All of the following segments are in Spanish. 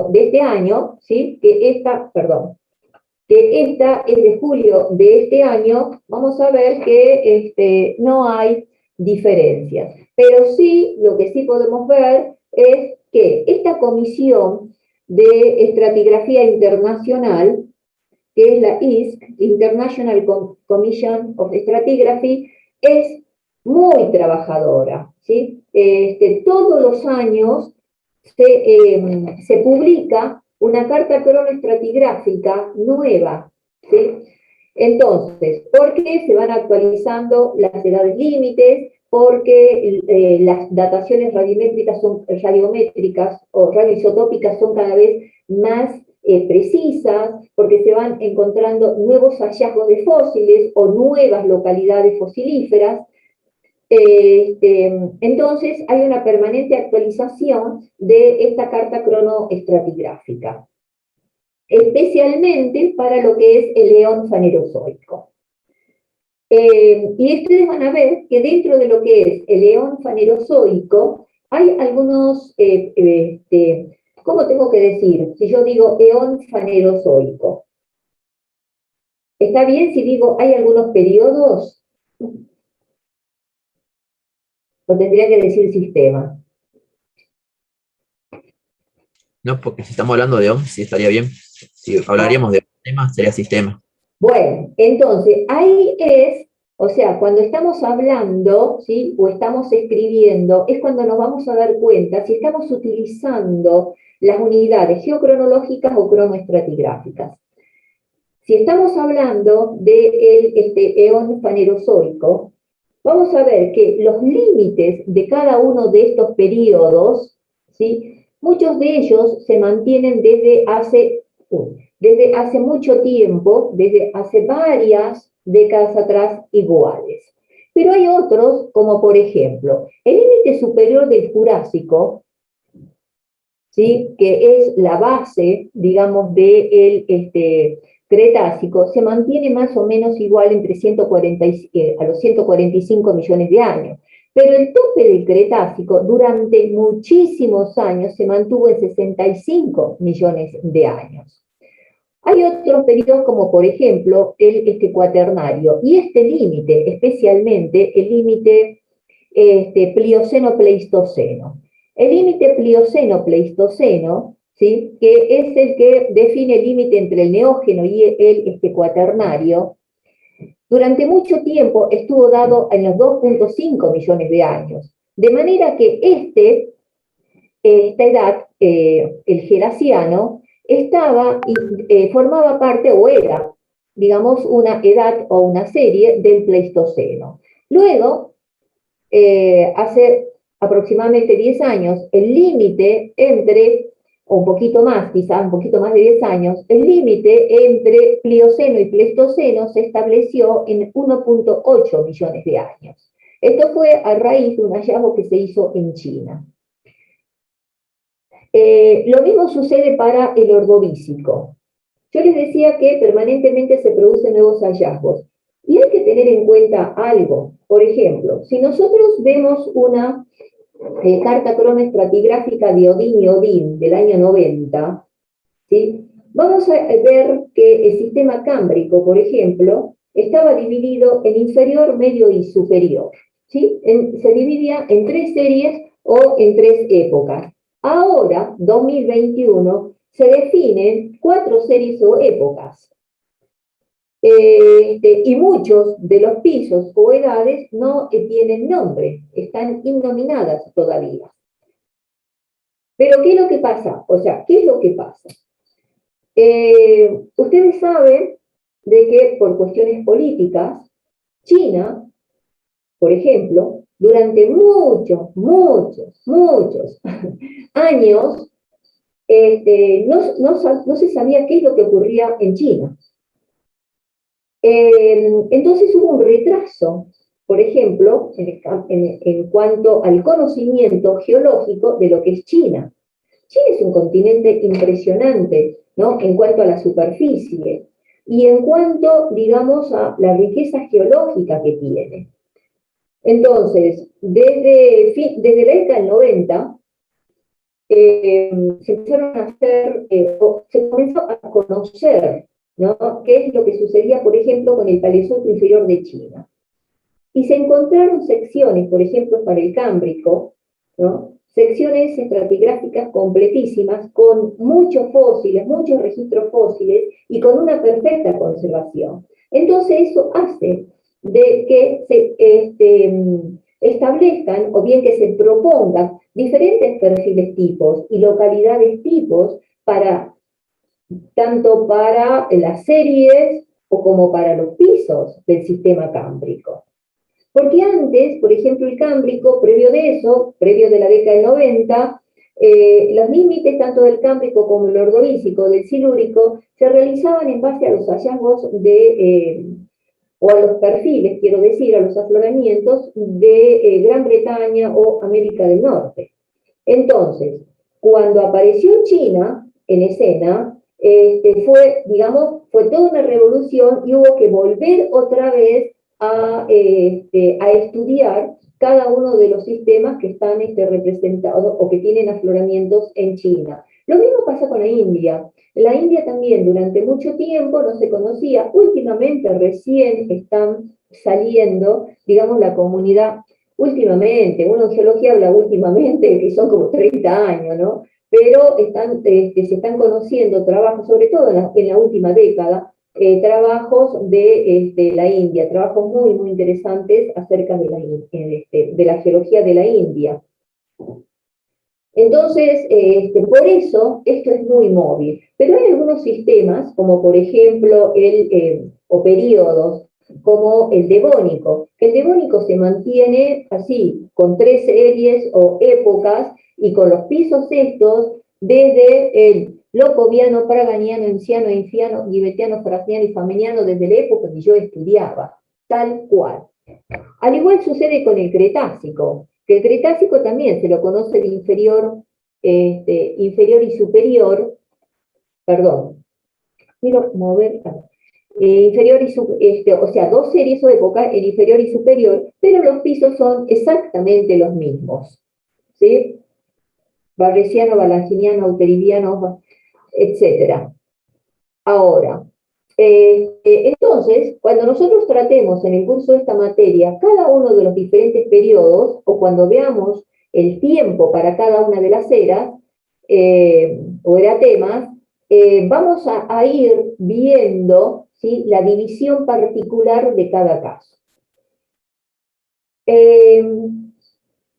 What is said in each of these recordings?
julio de este año, ¿sí? Que esta es de julio de este año, vamos a ver que no hay diferencias. Pero sí, lo que sí podemos ver es que esta comisión de estratigrafía internacional, que es la ISC, International Commission of Stratigraphy, es muy trabajadora, ¿sí? Todos los años se publica una carta cronoestratigráfica nueva, ¿sí? Entonces, porque se van actualizando las edades límites, porque las dataciones radiométricas o radioisotópicas son cada vez más precisas, porque se van encontrando nuevos hallazgos de fósiles o nuevas localidades fosilíferas. Entonces hay una permanente actualización de esta carta cronoestratigráfica, especialmente para lo que es el eón fanerozoico. Y ustedes van a ver que dentro de lo que es el eón fanerozoico hay algunos, ¿cómo tengo que decir? Si yo digo eón fanerozoico, ¿está bien si digo hay algunos periodos? O tendría que decir sistema. No, porque si estamos hablando de OM, sí estaría bien. Si hablaríamos de sistema, sería sistema. Bueno, entonces, ahí es, o sea, cuando estamos hablando, ¿sí? O estamos escribiendo, es cuando nos vamos a dar cuenta si estamos utilizando las unidades geocronológicas o cronoestratigráficas. Si estamos hablando de eón fanerozoico, vamos a ver que los límites de cada uno de estos periodos, ¿sí? Muchos de ellos se mantienen desde hace mucho tiempo, desde hace varias décadas atrás, iguales. Pero hay otros, como por ejemplo, el límite superior del Jurásico, ¿sí? Que es la base, digamos, del Cretácico, se mantiene más o menos igual entre a los 145 millones de años. Pero el tope del Cretácico durante muchísimos años se mantuvo en 65 millones de años. Hay otros periodos como por ejemplo el cuaternario, y este límite, especialmente el límite Plioceno-Pleistoceno. El límite Plioceno-Pleistoceno, ¿sí? Que es el que define el límite entre el Neógeno y el cuaternario, durante mucho tiempo estuvo dado en los 2.5 millones de años. De manera que esta edad, el Geraciano, formaba parte o era, digamos, una edad o una serie del Pleistoceno. Luego, hace aproximadamente 10 años, el límite o un poquito más, quizás un poquito más de 10 años, el límite entre Plioceno y Pleistoceno se estableció en 1.8 millones de años. Esto fue a raíz de un hallazgo que se hizo en China. Lo mismo sucede para el Ordovícico. Yo les decía que permanentemente se producen nuevos hallazgos. Y hay que tener en cuenta algo. Por ejemplo, si nosotros vemos una carta cronoestratigráfica de Odin y Odin del año 90, ¿sí? Vamos a ver que el sistema cámbrico, por ejemplo, estaba dividido en inferior, medio y superior, ¿sí? Se dividía en 3 series o en 3 épocas. Ahora, 2021, se definen 4 series o épocas. Y muchos de los pisos o edades no tienen nombre, están innominadas todavía. Pero ¿qué es lo que pasa? O sea, ¿qué es lo que pasa? Ustedes saben de que por cuestiones políticas, China, por ejemplo, durante muchos años, no se sabía qué es lo que ocurría en China. Entonces hubo un retraso, por ejemplo, en cuanto al conocimiento geológico de lo que es China. China es un continente impresionante, ¿no? En cuanto a la superficie y en cuanto, digamos, a la riqueza geológica que tiene. Entonces, desde la década del 90, se empezaron a hacer, o se comenzó a conocer, ¿no? ¿Qué es lo que sucedía, por ejemplo, con el Paleozoico inferior de China? Y se encontraron secciones, por ejemplo, para el Cámbrico, ¿no? Secciones estratigráficas completísimas, con muchos fósiles, muchos registros fósiles, y con una perfecta conservación. Entonces eso hace de que se establezcan, o bien que se propongan, diferentes perfiles tipos y localidades tipos para tanto para las series o como para los pisos del sistema cámbrico. Porque antes, por ejemplo, el Cámbrico, previo de eso, previo de la década del 90, los límites tanto del Cámbrico como el Ordovícico, del Silúrico, se realizaban en base a los hallazgos o a los perfiles, quiero decir, a los afloramientos de Gran Bretaña o América del Norte. Entonces, cuando apareció China en escena, fue toda una revolución y hubo que volver otra vez a estudiar cada uno de los sistemas que están representados o que tienen afloramientos en China. Lo mismo pasa con la India. La India también durante mucho tiempo no se conocía, últimamente recién están saliendo, digamos, la comunidad, últimamente, uno en geología habla últimamente, que son como 30 años, ¿no? Pero se están conociendo trabajos, sobre todo en la última década, trabajos de la India, trabajos muy, muy interesantes acerca de la geología de la India. Entonces, por eso, esto es muy móvil. Pero hay algunos sistemas, como por ejemplo, o periodos, como el devónico. El devónico se mantiene así, con 3 series o épocas, y con los pisos estos, desde el locoviano, paraganiano, enciano, infiano, gibetiano, frasniano y fameniano, desde la época que yo estudiaba, tal cual. Al igual sucede con el Cretácico, que el Cretácico también se lo conoce de inferior y superior, perdón, quiero mover, inferior y o sea, 2 series o época, el inferior y superior, pero los pisos son exactamente los mismos, ¿sí? Barresiano, balanginiano, auteridiano, etc. Ahora, entonces, cuando nosotros tratemos en el curso de esta materia cada uno de los diferentes periodos, o cuando veamos el tiempo para cada una de las eras, o eratemas, vamos a ir viendo, ¿sí?, la división particular de cada caso.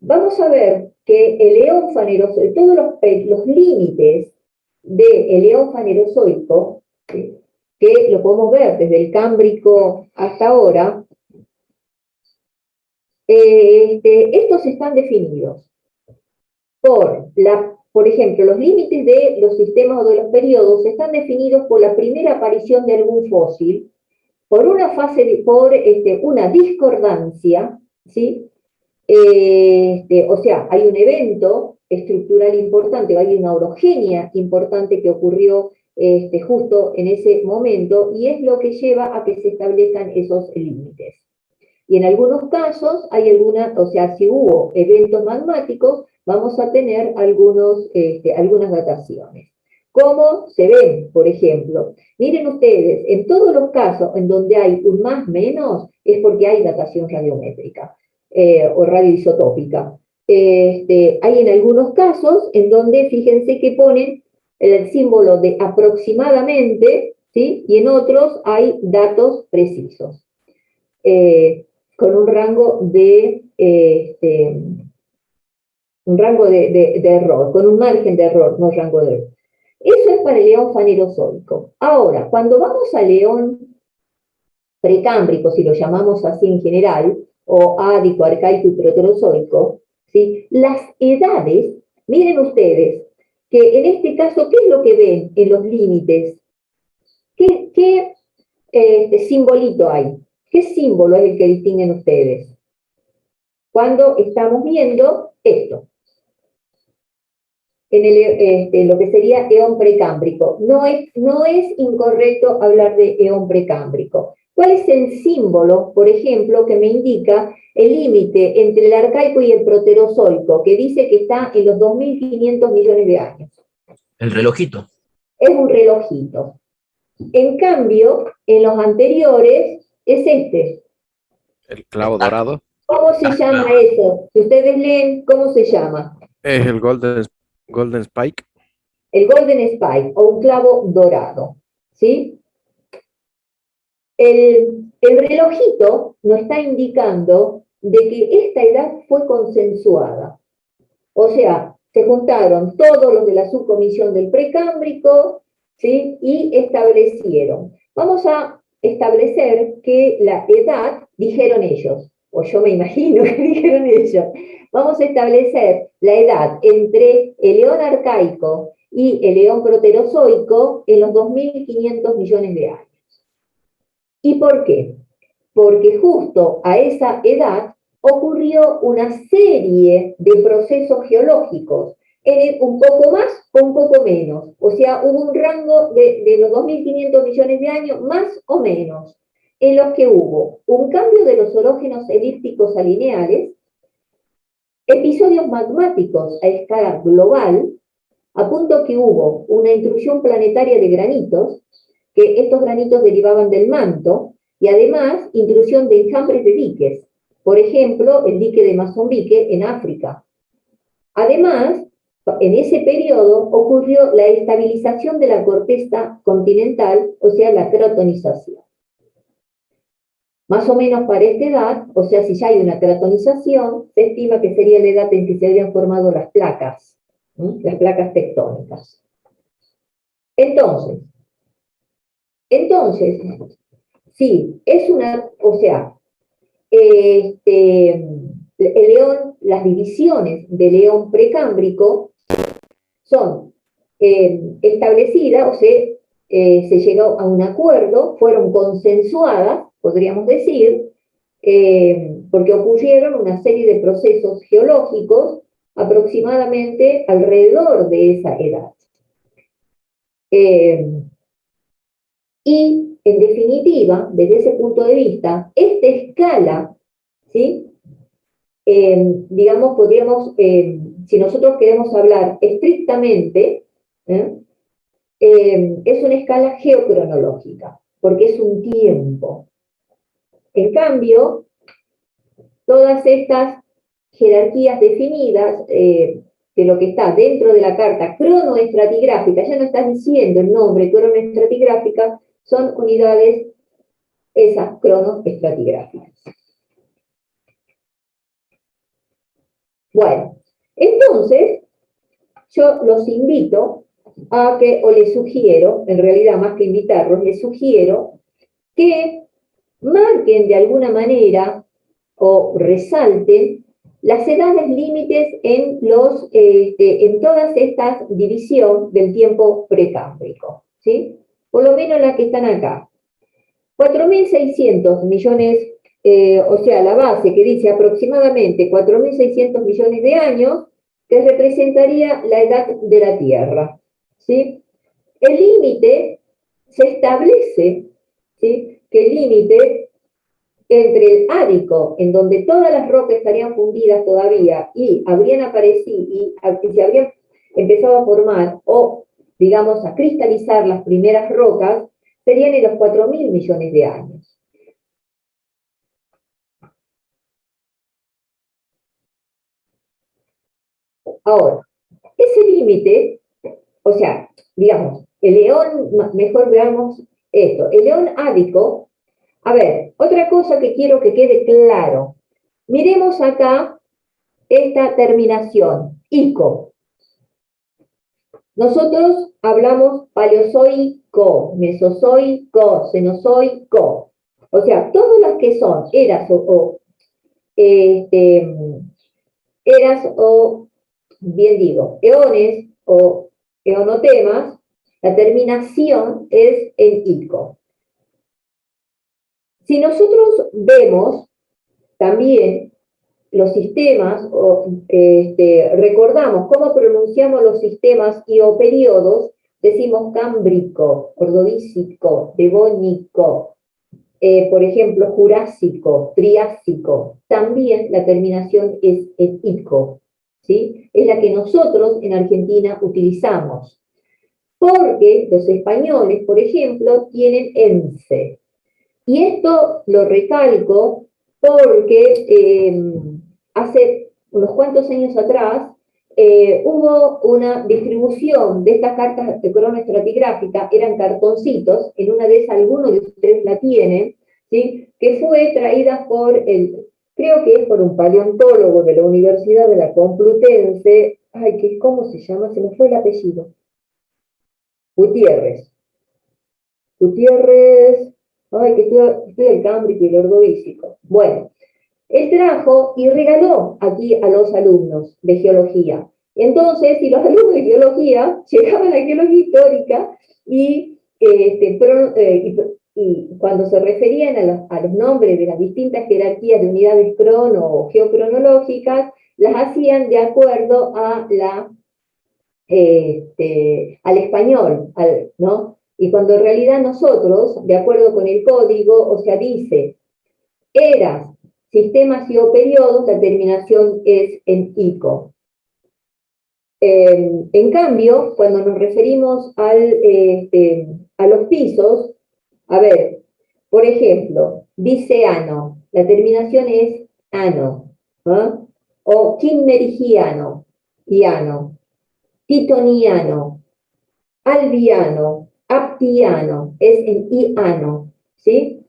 Vamos a ver que el eón fanerozoico, todos los límites del eón fanerozoico, ¿sí?, que lo podemos ver desde el Cámbrico hasta ahora, estos están definidos por ejemplo, los límites de los sistemas o de los periodos están definidos por la primera aparición de algún fósil, por una una discordancia, ¿sí? O sea, hay un evento estructural importante, o hay una orogenia importante que ocurrió justo en ese momento, y es lo que lleva a que se establezcan esos límites. Y en algunos casos hay o sea, si hubo eventos magmáticos, vamos a tener algunas dataciones. ¿Cómo se ven, por ejemplo? Miren ustedes, en todos los casos en donde hay un más menos, es porque hay datación radiométrica o radioisotópica. Hay en algunos casos en donde, fíjense que ponen el símbolo de aproximadamente, ¿sí?, y en otros hay datos precisos, con un rango de error, con un margen de error, no rango de error. Eso es para el eón fanerozoico. Ahora, cuando vamos al eón precámbrico, si lo llamamos así en general, o ádico, arcaico y proterozoico, ¿sí?, las edades, miren ustedes, que en este caso, ¿qué es lo que ven en los límites? ¿Qué simbolito hay? ¿Qué símbolo es el que distinguen ustedes cuando estamos viendo esto? En lo que sería eón precámbrico. No es incorrecto hablar de eón precámbrico. ¿Cuál es el símbolo, por ejemplo, que me indica el límite entre el arcaico y el proterozoico, que dice que está en los 2.500 millones de años? El relojito. Es un relojito. En cambio, en los anteriores es este. El clavo dorado. ¿Cómo se llama eso? Si ustedes leen, ¿cómo se llama? Es el Golden Spike. El Golden Spike o un clavo dorado. ¿Sí? El relojito nos está indicando de que esta edad fue consensuada. O sea, se juntaron todos los de la subcomisión del Precámbrico, ¿sí? Y establecieron. Vamos a establecer que la edad, dijeron ellos, o yo me imagino que dijeron ellos, vamos a establecer la edad entre el león arcaico y el león proterozoico en los 2.500 millones de años. ¿Y por qué? Porque justo a esa edad ocurrió una serie de procesos geológicos, un poco más o un poco menos. O sea, hubo un rango de los 2.500 millones de años, más o menos, en los que hubo un cambio de los orógenos elípticos a lineales, episodios magmáticos a escala global, a punto que hubo una intrusión planetaria de granitos, que estos granitos derivaban del manto, y además intrusión de enjambres de diques, por ejemplo, el dique de Mozambique en África. Además, en ese periodo ocurrió la estabilización de la corteza continental, o sea, la crotonización. Más o menos para esta edad, o sea, si ya hay una crotonización, se estima que sería la edad en que se habían formado las placas tectónicas. Entonces, sí, es una, o sea, el león, las divisiones del león precámbrico son establecidas, o sea, se llegó a un acuerdo, fueron consensuadas, podríamos decir, porque ocurrieron una serie de procesos geológicos aproximadamente alrededor de esa edad. Y, en definitiva, desde ese punto de vista, esta escala, ¿sí? Digamos, podríamos, si nosotros queremos hablar estrictamente, es una escala geocronológica, porque es un tiempo. En cambio, todas estas jerarquías definidas de lo que está dentro de la carta cronoestratigráfica, ya no está diciendo el nombre cronoestratigráfica, son unidades esas cronoestratigráficas. Bueno, entonces yo los invito a que, o les sugiero, en realidad más que invitarlos, les sugiero que marquen de alguna manera o resalten las edades límites en todas estas divisiones del tiempo precámbrico, ¿sí? Por lo menos las que están acá. 4.600 millones, o sea, la base que dice aproximadamente 4.600 millones de años, que representaría la edad de la Tierra, ¿sí? El límite se establece, ¿sí? Que el límite entre el Ádico, en donde todas las rocas estarían fundidas todavía y habrían aparecido y se habrían empezado a formar o, digamos, a cristalizar las primeras rocas, serían en los 4.000 millones de años. Ahora, ese límite, o sea, digamos, el león, mejor veamos esto, el león ádico, a ver, otra cosa que quiero que quede claro, miremos acá esta terminación, ico. Nosotros hablamos paleozoico, mesozoico, cenozoico. O sea, todos los que son eras bien digo, eones o eonotemas, la terminación es en ico. Si nosotros vemos también los sistemas, recordamos cómo pronunciamos los sistemas y o periodos, decimos cámbrico, ordovícico, devónico, por ejemplo, Jurásico, Triásico, también la terminación es ico, ¿sí? Es la que nosotros en Argentina utilizamos, porque los españoles, por ejemplo, tienen ense. Y esto lo recalco porque hace unos cuantos años atrás hubo una distribución de estas cartas de cronoestratigráfica, eran cartoncitos, en una de esas algunos de ustedes la tienen, ¿sí? Que fue traída por creo que es por un paleontólogo de la Universidad de la Complutense, ay, ¿cómo se llama? Se me fue el apellido. Gutiérrez. Gutiérrez, ay, que estoy el Cámbrico y el Ordovícico. Bueno, él trajo y regaló aquí a los alumnos de geología. Entonces, si los alumnos de geología llegaban a geología histórica y cuando se referían a los nombres de las distintas jerarquías de unidades crono o geocronológicas, las hacían de acuerdo a al español, ¿no? Y cuando en realidad nosotros, de acuerdo con el código, o sea, dice eras, sistemas y o periodos, la terminación es en ico. En cambio, cuando nos referimos a los pisos, a ver, por ejemplo, dice ano, la terminación es ano, ¿eh? O kimmerigiano, iano, titoniano, albiano, aptiano, es en iano, ¿sí?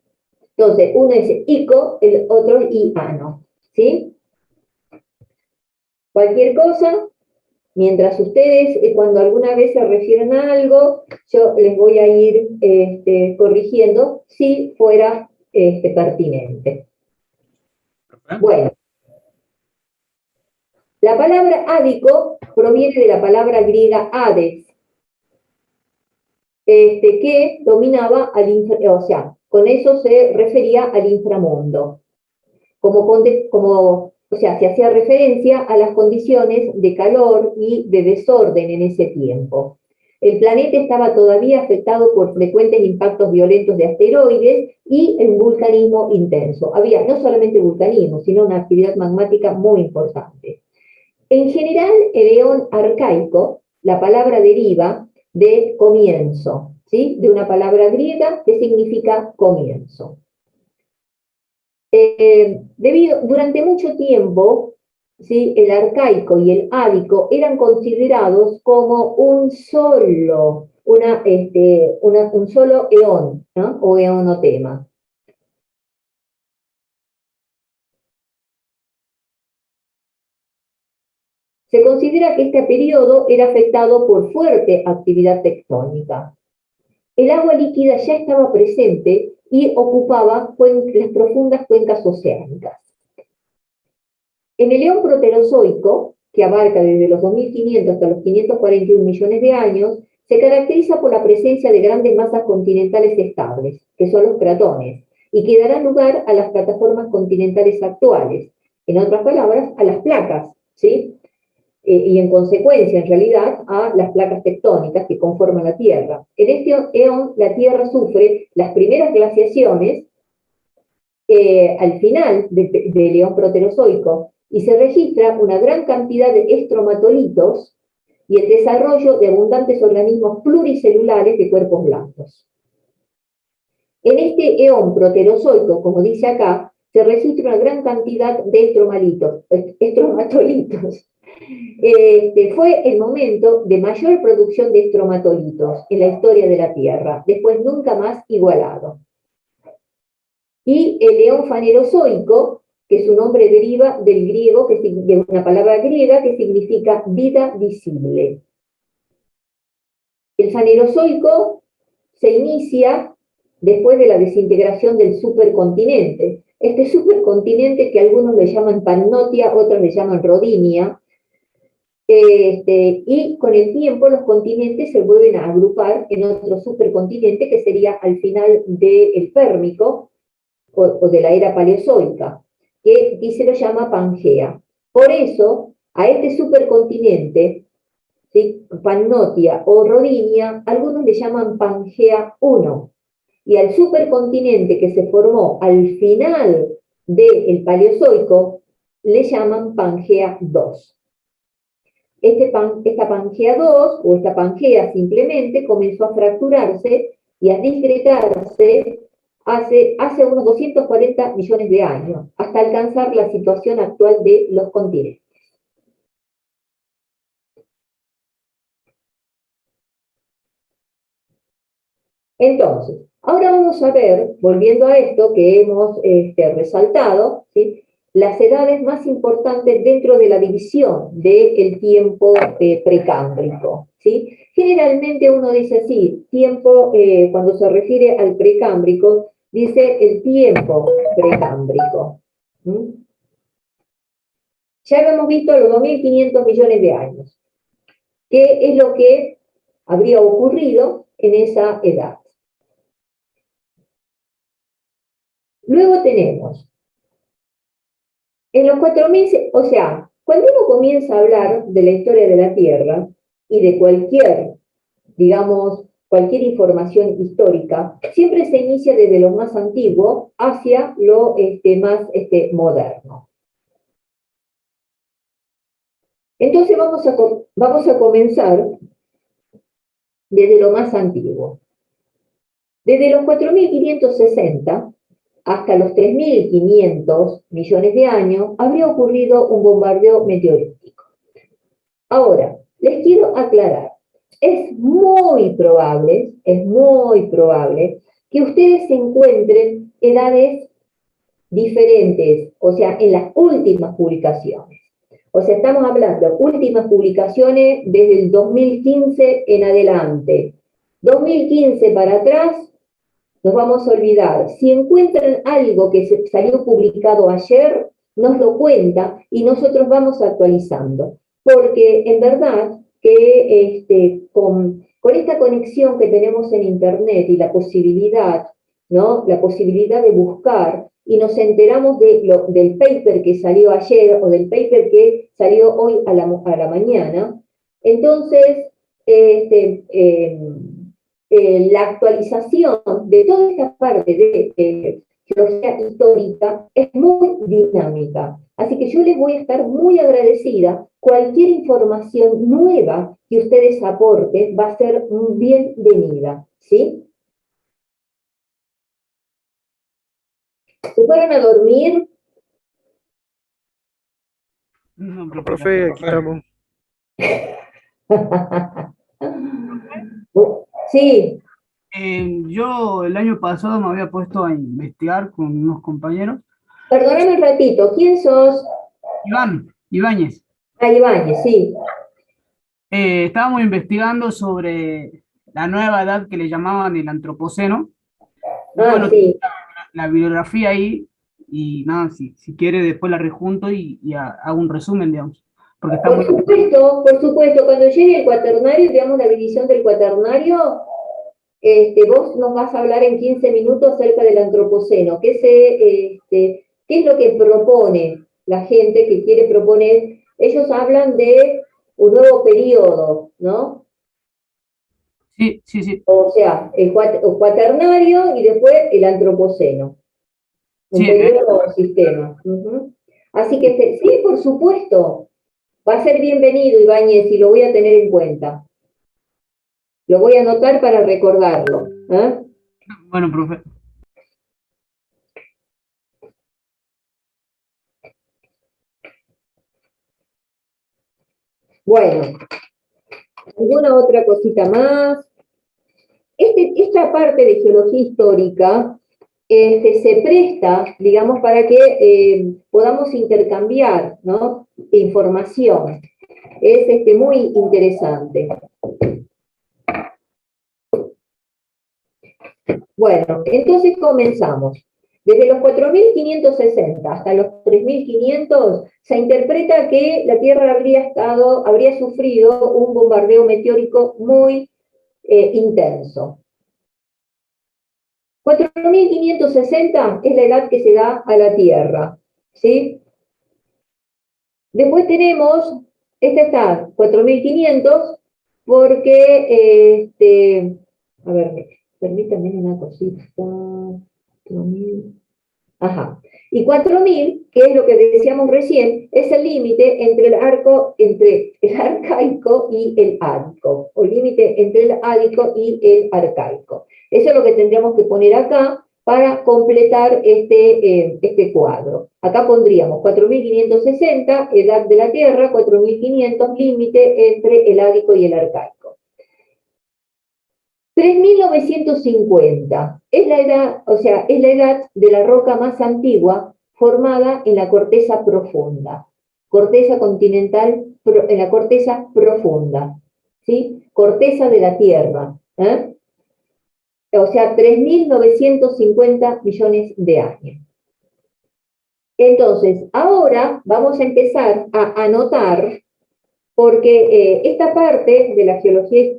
Entonces, uno es ico, el otro iano, ¿sí? Cualquier cosa, mientras ustedes, cuando alguna vez se refieren a algo, yo les voy a ir corrigiendo si fuera pertinente. Bueno, la palabra ádico proviene de la palabra griega hades, que dominaba o sea, con eso se refería al inframundo. O sea, se hacía referencia a las condiciones de calor y de desorden en ese tiempo. El planeta estaba todavía afectado por frecuentes impactos violentos de asteroides y un vulcanismo intenso. Había no solamente vulcanismo, sino una actividad magmática muy importante. En general, el eón arcaico, la palabra deriva de comienzo, ¿sí? De una palabra griega que significa comienzo. Durante mucho tiempo, ¿sí? El arcaico y el ádico eran considerados como un solo eón, ¿no? O eonotema. Se considera que este periodo era afectado por fuerte actividad tectónica. El agua líquida ya estaba presente y ocupaba las profundas cuencas oceánicas. En el eón proterozoico, que abarca desde los 2500 hasta los 541 millones de años, se caracteriza por la presencia de grandes masas continentales estables, que son los cratones, y que darán lugar a las plataformas continentales actuales, en otras palabras, a las placas, ¿sí? Y en consecuencia, en realidad, a las placas tectónicas que conforman la Tierra. En este eón, la Tierra sufre las primeras glaciaciones al final del eón proterozoico y se registra una gran cantidad de estromatolitos y el desarrollo de abundantes organismos pluricelulares de cuerpos blandos. En este eón proterozoico, como dice acá, se registra una gran cantidad de estromatolitos. Fue el momento de mayor producción de estromatolitos en la historia de la Tierra, después nunca más igualado. Y el eón fanerozoico, que su nombre deriva del griego, de una palabra griega que significa vida visible. El fanerozoico se inicia después de la desintegración del supercontinente. Este supercontinente que algunos le llaman Pannotia, otros le llaman Rodinia, y con el tiempo los continentes se vuelven a agrupar en otro supercontinente que sería al final del Pérmico o de la era paleozoica, que aquí se lo llama Pangea. Por eso, a este supercontinente, ¿sí? Pannotia o Rodinia, algunos le llaman Pangea 1, y al supercontinente que se formó al final del Paleozoico, le llaman Pangea 2. Esta Pangea 2, o esta Pangea simplemente, comenzó a fracturarse y a disgregarse hace unos 240 millones de años, hasta alcanzar la situación actual de los continentes. Entonces, ahora vamos a ver, volviendo a esto que hemos resaltado, ¿sí?, las edades más importantes dentro de la división del tiempo precámbrico, ¿sí? Generalmente uno dice así, tiempo, cuando se refiere al precámbrico, dice el tiempo precámbrico. ¿Mm? Ya lo hemos visto a los 2.500 millones de años. ¿Qué es lo que habría ocurrido en esa edad? Luego tenemos, en los 4.000, o sea, cuando uno comienza a hablar de la historia de la Tierra y de cualquier, digamos, cualquier información histórica, siempre se inicia desde lo más antiguo hacia lo más moderno. Entonces vamos a comenzar desde lo más antiguo. Desde los 4.560 hasta los 3.500 millones de años, habría ocurrido un bombardeo meteorítico. Ahora, les quiero aclarar, es muy probable que ustedes se encuentren edades diferentes, o sea, en las últimas publicaciones. O sea, estamos hablando de últimas publicaciones desde el 2015 en adelante. 2015 para atrás, nos vamos a olvidar. Si encuentran algo que salió publicado ayer, nos lo cuenta y nosotros vamos actualizando. Porque en verdad que con esta conexión que tenemos en Internet y la posibilidad, ¿no?, la posibilidad de buscar, y nos enteramos del paper que salió ayer o del paper que salió hoy a la mañana, entonces la actualización de toda esta parte de geología histórica es muy dinámica. Así que yo les voy a estar muy agradecida. Cualquier información nueva que ustedes aporten va a ser bienvenida, ¿sí? ¿Se fueron a dormir? No, Profe, aquí estamos. Sí. Yo el año pasado me había puesto a investigar con unos compañeros. Perdóname un ratito, ¿quién sos? Ibáñez. Ah, Ibáñez, sí. Estábamos investigando sobre la nueva edad que le llamaban el antropoceno. Bueno, Sí. la bibliografía ahí, y nada, si quiere después la rejunto y hago un resumen, digamos. Porque está Por supuesto, cuando llegue el cuaternario, digamos la división del cuaternario, vos nos vas a hablar en 15 minutos acerca del antropoceno. ¿Qué es lo que propone la gente que quiere proponer? Ellos hablan de un nuevo periodo, ¿no? Sí, sí, sí. O sea, el cuaternario y después el antropoceno. Un Sí, periodo o sistema. Así que sí, por supuesto. Va a ser bienvenido, Ibáñez, y lo voy a tener en cuenta. Lo voy a anotar para recordarlo. ¿Eh? Bueno, profe. Bueno, ¿alguna otra cosita más? Esta parte de geología histórica se presta, digamos, para que podamos intercambiar, ¿no?, información. Es muy interesante. Bueno, entonces comenzamos. Desde los 4.560 hasta los 3.500 se interpreta que la Tierra habría sufrido un bombardeo meteórico muy intenso. 4.560 es la edad que se da a la Tierra, ¿sí? Después tenemos, esta está, 4.500, porque, a ver, permítanme una cosita. 4.000. Ajá. Y 4.000, que es lo que decíamos recién, es el límite entre el arcaico y el ádico, o límite entre el ádico y el arcaico. Eso es lo que tendríamos que poner acá para completar este cuadro. Acá pondríamos 4.560, edad de la Tierra, 4.500, límite entre el ádico y el arcaico. 3.950 es la edad, o sea, es la edad de la roca más antigua formada en la corteza profunda, corteza continental, en la corteza profunda, ¿sí? Corteza de la Tierra, ¿eh? O sea, 3.950 millones de años. Entonces, ahora vamos a empezar a anotar, porque esta parte de la geología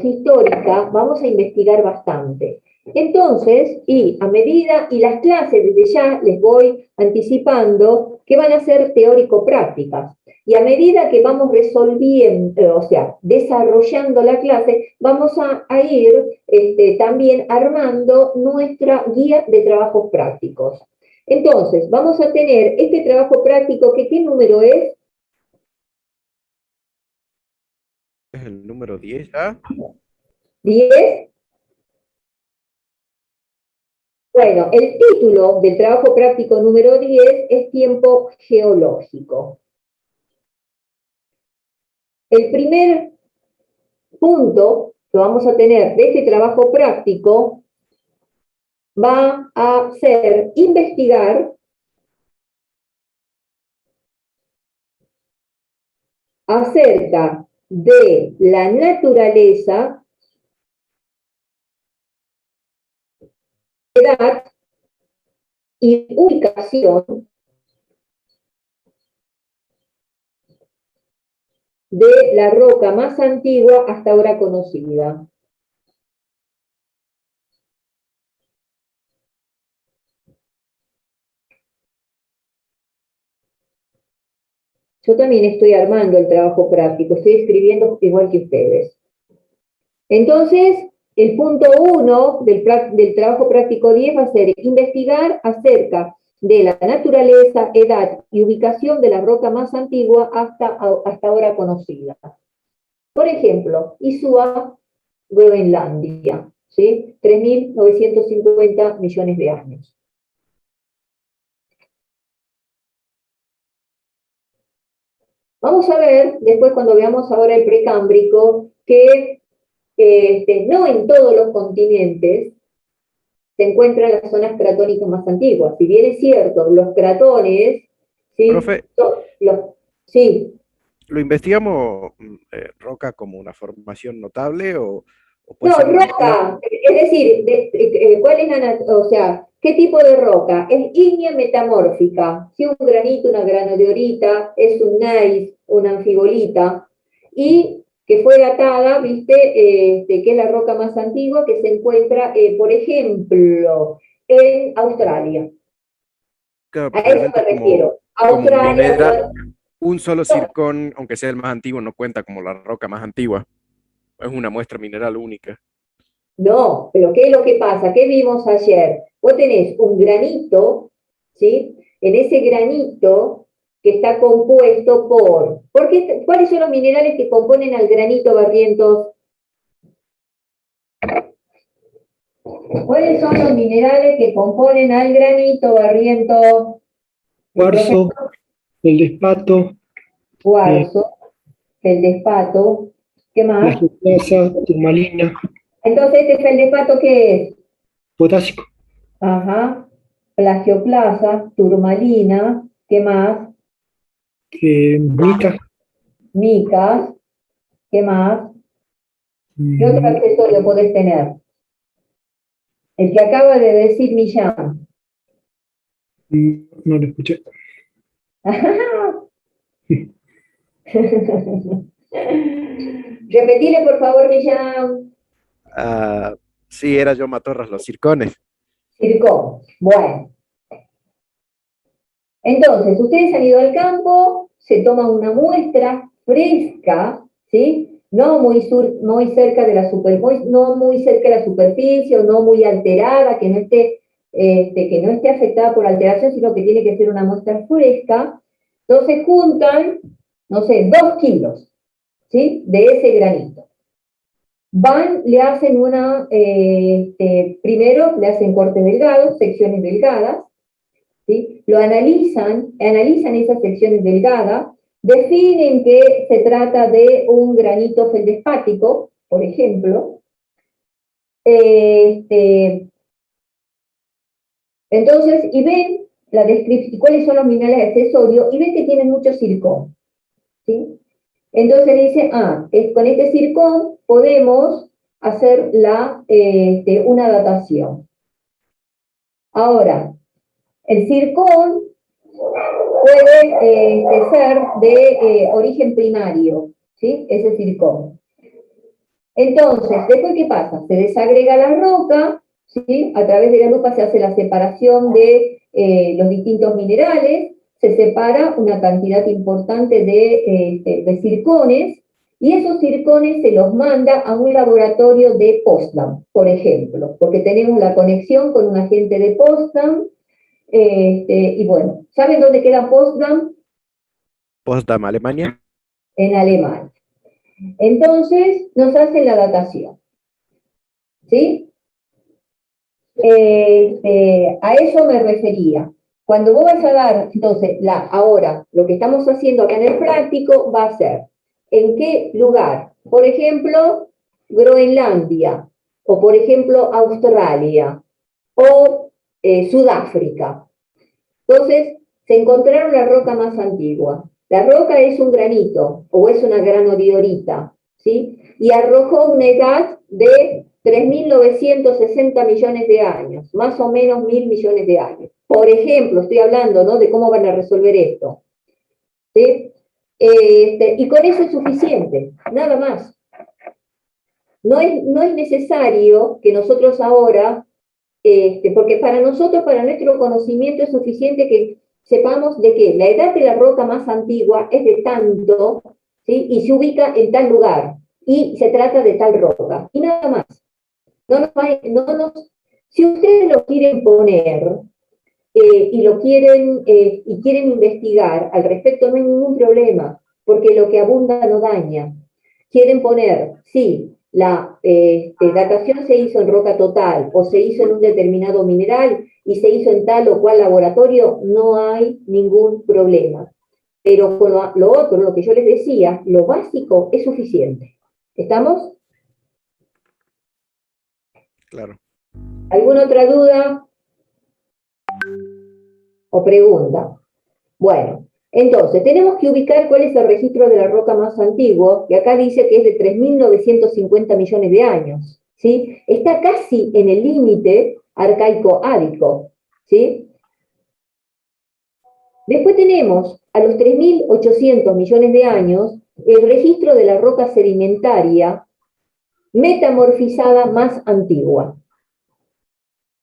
histórica vamos a investigar bastante. Entonces, y a medida, y las clases desde ya les voy anticipando que van a ser teórico-prácticas. Y a medida que vamos resolviendo, o sea, desarrollando la clase, vamos a ir también armando nuestra guía de trabajos prácticos. Entonces, vamos a tener este trabajo práctico, que ¿qué número es? Es el número 10, ¿ah? 10. Bueno, el título del trabajo práctico número 10 es tiempo geológico. El primer punto que vamos a tener de este trabajo práctico va a ser investigar acerca de la naturaleza, edad y ubicación de la roca más antigua hasta ahora conocida. Yo también estoy armando el trabajo práctico, estoy escribiendo igual que ustedes. Entonces, el punto 1 del trabajo práctico 10 va a ser investigar acerca de la naturaleza, edad y ubicación de la roca más antigua hasta ahora conocida. Por ejemplo, Isua, Groenlandia, ¿sí? 3.950 millones de años. Vamos a ver, después cuando veamos ahora el precámbrico, que no en todos los continentes se encuentran las zonas cratónicas más antiguas. Si bien es cierto, los cratones, ¿sí? Profe, Sí. ¿lo investigamos roca como una formación notable o puede No, ser roca, es decir, ¿cuál es o sea, qué tipo de roca? Es ígnea metamórfica, si un granito, una granodiorita, es un gneiss, una anfigolita, y que fue datada, viste, que es la roca más antigua que se encuentra, por ejemplo, en Australia. Claro, A pero eso me refiero. como Australia, mineral, un solo zircón, aunque sea el más antiguo, no cuenta como la roca más antigua. Es una muestra mineral única. no, pero ¿qué es lo que pasa? ¿Qué vimos ayer? Vos tenés un granito, ¿sí? En ese granito que está compuesto ¿cuáles son los minerales que componen al granito, Barrientos? ¿Cuáles son los minerales que componen al granito, Barrientos? Cuarzo, feldespato, Cuarzo, feldespato, ¿qué más? plagioclasa, turmalina, Entonces, ¿este feldespato qué es? potásico, Ajá, plagioclasa, turmalina, ¿qué más? mica, Micas, ¿qué más? ¿Qué otro accesorio podés tener? El que acaba de decir Millán. no lo escuché. Repetile, por favor, Millán. Ah, sí, era yo Matorras, los zircones. Circón. Bueno. Entonces, ustedes han ido al campo, se toman una muestra fresca, ¿sí? no muy cerca de la no muy cerca de la superficie, o no muy alterada, que no esté afectada por alteración, sino que tiene que ser una muestra fresca. Entonces juntan, no sé, 2 kilos, ¿sí?, de ese granito. Le hacen primero le hacen cortes delgados, secciones delgadas, ¿sí? Lo analizan esas secciones delgadas, definen que se trata de un granito feldespático, por ejemplo. Entonces, y ven la descripción, cuáles son los minerales accesorios, y ven que tienen mucho zircón, ¿sí? Entonces dice, con este zircón podemos hacer una datación. Ahora, el zircón puede ser de origen primario, ¿sí?, ese zircón. Entonces, después, ¿qué pasa? Se desagrega la roca, ¿sí? A través de la lupa se hace la separación de los distintos minerales, se separa una cantidad importante de zircones, y esos zircones se los manda a un laboratorio de Potsdam, por ejemplo, porque tenemos la conexión con un agente de Potsdam. Y bueno, ¿saben dónde queda Potsdam? Potsdam, Alemania. En Alemania. Entonces, nos hacen la datación, ¿sí? A eso me refería. Cuando vos vas a dar, entonces, ahora, lo que estamos haciendo acá en el práctico va a ser, ¿en qué lugar? Por ejemplo, Groenlandia, o por ejemplo, Australia, o Sudáfrica. Entonces, se encontraron la roca más antigua. La roca es un granito, o es una granodiorita, ¿sí? Y arrojó una edad de 3.960 millones de años, más o menos 1.000 millones de años. Por ejemplo, estoy hablando, ¿no?, de cómo van a resolver esto, ¿sí? Y con eso es suficiente, nada más. No es necesario que nosotros ahora, porque para nosotros, para nuestro conocimiento, es suficiente que sepamos de que la edad de la roca más antigua es de tanto, ¿sí?, y se ubica en tal lugar, y se trata de tal roca, y nada más. Si ustedes lo quieren poner, y quieren investigar al respecto, no hay ningún problema, porque lo que abunda no daña. Quieren poner, sí, la datación se hizo en roca total, o se hizo en un determinado mineral, y se hizo en tal o cual laboratorio, no hay ningún problema. Pero con lo otro, lo que yo les decía, lo básico es suficiente. ¿Estamos? Claro. ¿Alguna otra duda o pregunta? Bueno, entonces, tenemos que ubicar cuál es el registro de la roca más antiguo, y acá dice que es de 3.950 millones de años, ¿sí? Está casi en el límite arcaico-ádico, ¿sí? Después tenemos a los 3.800 millones de años el registro de la roca sedimentaria metamorfizada más antigua.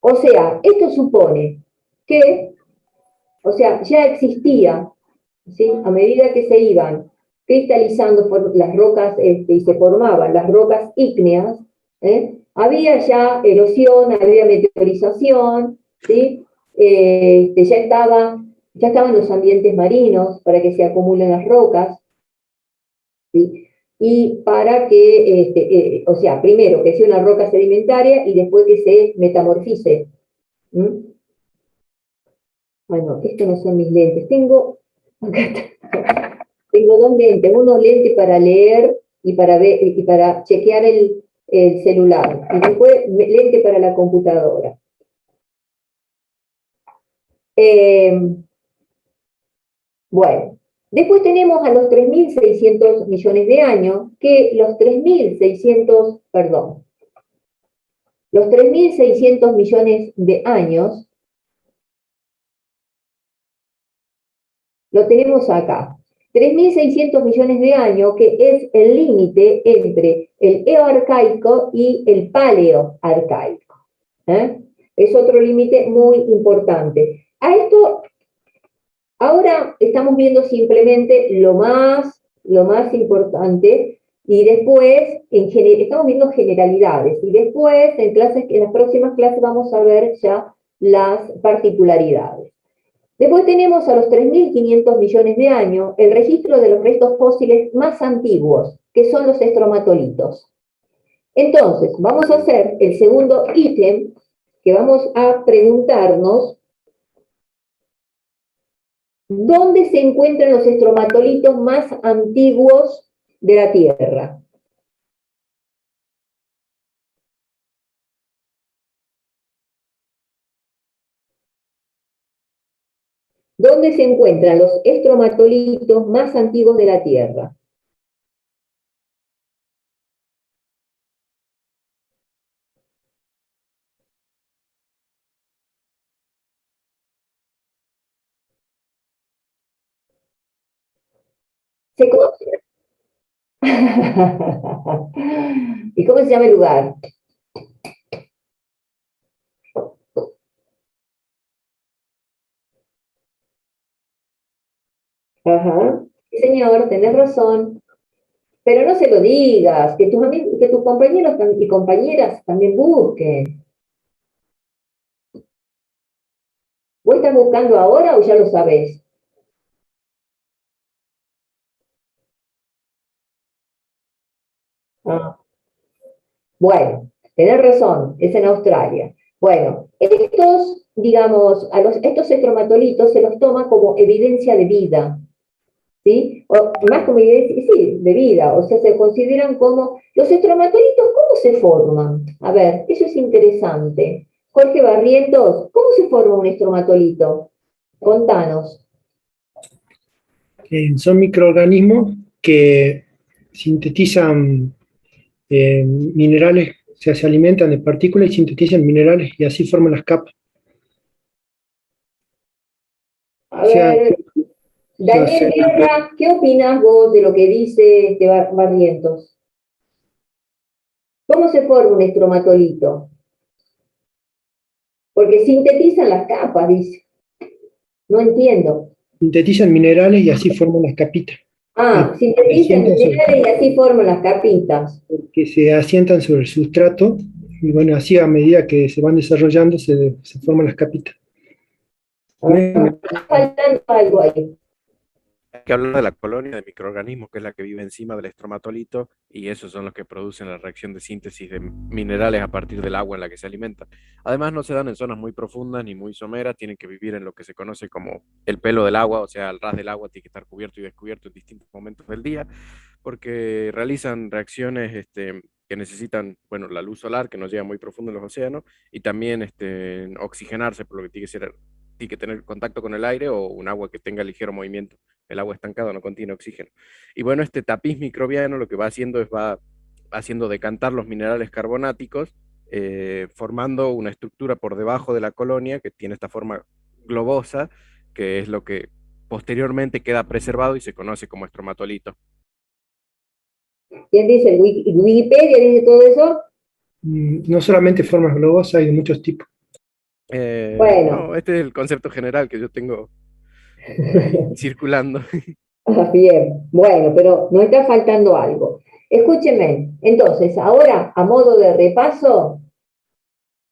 O sea, esto supone que, ya existía, ¿sí?, a medida que se iban cristalizando las rocas y se formaban las rocas ígneas, había ya erosión, había meteorización, ¿sí? Ya estaban los ambientes marinos para que se acumulen las rocas, ¿sí? Y para que, primero que sea una roca sedimentaria y después que se metamorfice. Bueno, estos no son mis lentes. Tengo 2 lentes. Uno lente para leer y para ver y para chequear el celular. Y después lente para la computadora. Bueno, después tenemos a los 3.600 millones de años, que los 3.600 millones de años lo tenemos acá. 3.600 millones de años, que es el límite entre el eoarcaico y el paleoarcaico. Es otro límite muy importante. A esto, ahora estamos viendo simplemente lo más importante, Y después, estamos viendo generalidades, y después, en las próximas clases vamos a ver ya las particularidades. Después tenemos a los 3.500 millones de años el registro de los restos fósiles más antiguos, que son los estromatolitos. Entonces, vamos a hacer el segundo ítem, que vamos a preguntarnos ¿dónde se encuentran los estromatolitos más antiguos de la Tierra? ¿Dónde se encuentran los estromatolitos más antiguos de la Tierra? ¿Se conoce? ¿Y cómo se llama el lugar? Ajá. Sí, señor, tenés razón. Pero no se lo digas, que tus compañeros y compañeras también busquen. ¿Vos estás buscando ahora o ya lo sabés? Ah, bueno, tenés razón, es en Australia. Bueno, estos, digamos, estos estromatolitos se los toma como evidencia de vida, ¿sí? O más como evidencia, sí, de vida, o sea, se consideran como, los estromatolitos, ¿cómo se forman? A ver, eso es interesante. Jorge Barrientos, ¿cómo se forma un estromatolito? Contanos. Son microorganismos que sintetizan minerales, o sea, se alimentan de partículas y sintetizan minerales y así forman las capas. A O sea, ver, Daniel Guerra, ¿qué opinas vos de lo que dice este Barrientos? ¿Cómo se forma un estromatolito? Porque sintetizan las capas, dice. No entiendo. sintetizan minerales y así forman las capitas. Ah, sintetizan minerales y así forman las capitas. Que se asientan sobre el sustrato y bueno, así a medida que se van desarrollando se forman las capitas. Está faltando algo ahí. Hay que hablar de la colonia de microorganismos, que es la que vive encima del estromatolito, y esos son los que producen la reacción de síntesis de minerales a partir del agua en la que se alimentan. Además, no se dan en zonas muy profundas ni muy someras, tienen que vivir en lo que se conoce como el pelo del agua, o sea, al ras del agua tiene que estar cubierto y descubierto en distintos momentos del día, porque realizan reacciones que necesitan, bueno, la luz solar, que no llega muy profundo en los océanos, y también oxigenarse, por lo que tiene que tener contacto con el aire o un agua que tenga ligero movimiento. El agua estancada no contiene oxígeno. Y bueno, este tapiz microbiano lo que va haciendo es va haciendo decantar los minerales carbonáticos, formando una estructura por debajo de la colonia que tiene esta forma globosa, que es lo que posteriormente queda preservado y se conoce como estromatolito. ¿Quién dice? ¿Wikipedia dice todo eso? No solamente formas globosas, hay de muchos tipos. Bueno, No, este es el concepto general que yo tengo ahí circulando. bien, bueno, pero nos está faltando algo. Escúchenme, entonces, ahora, a modo de repaso,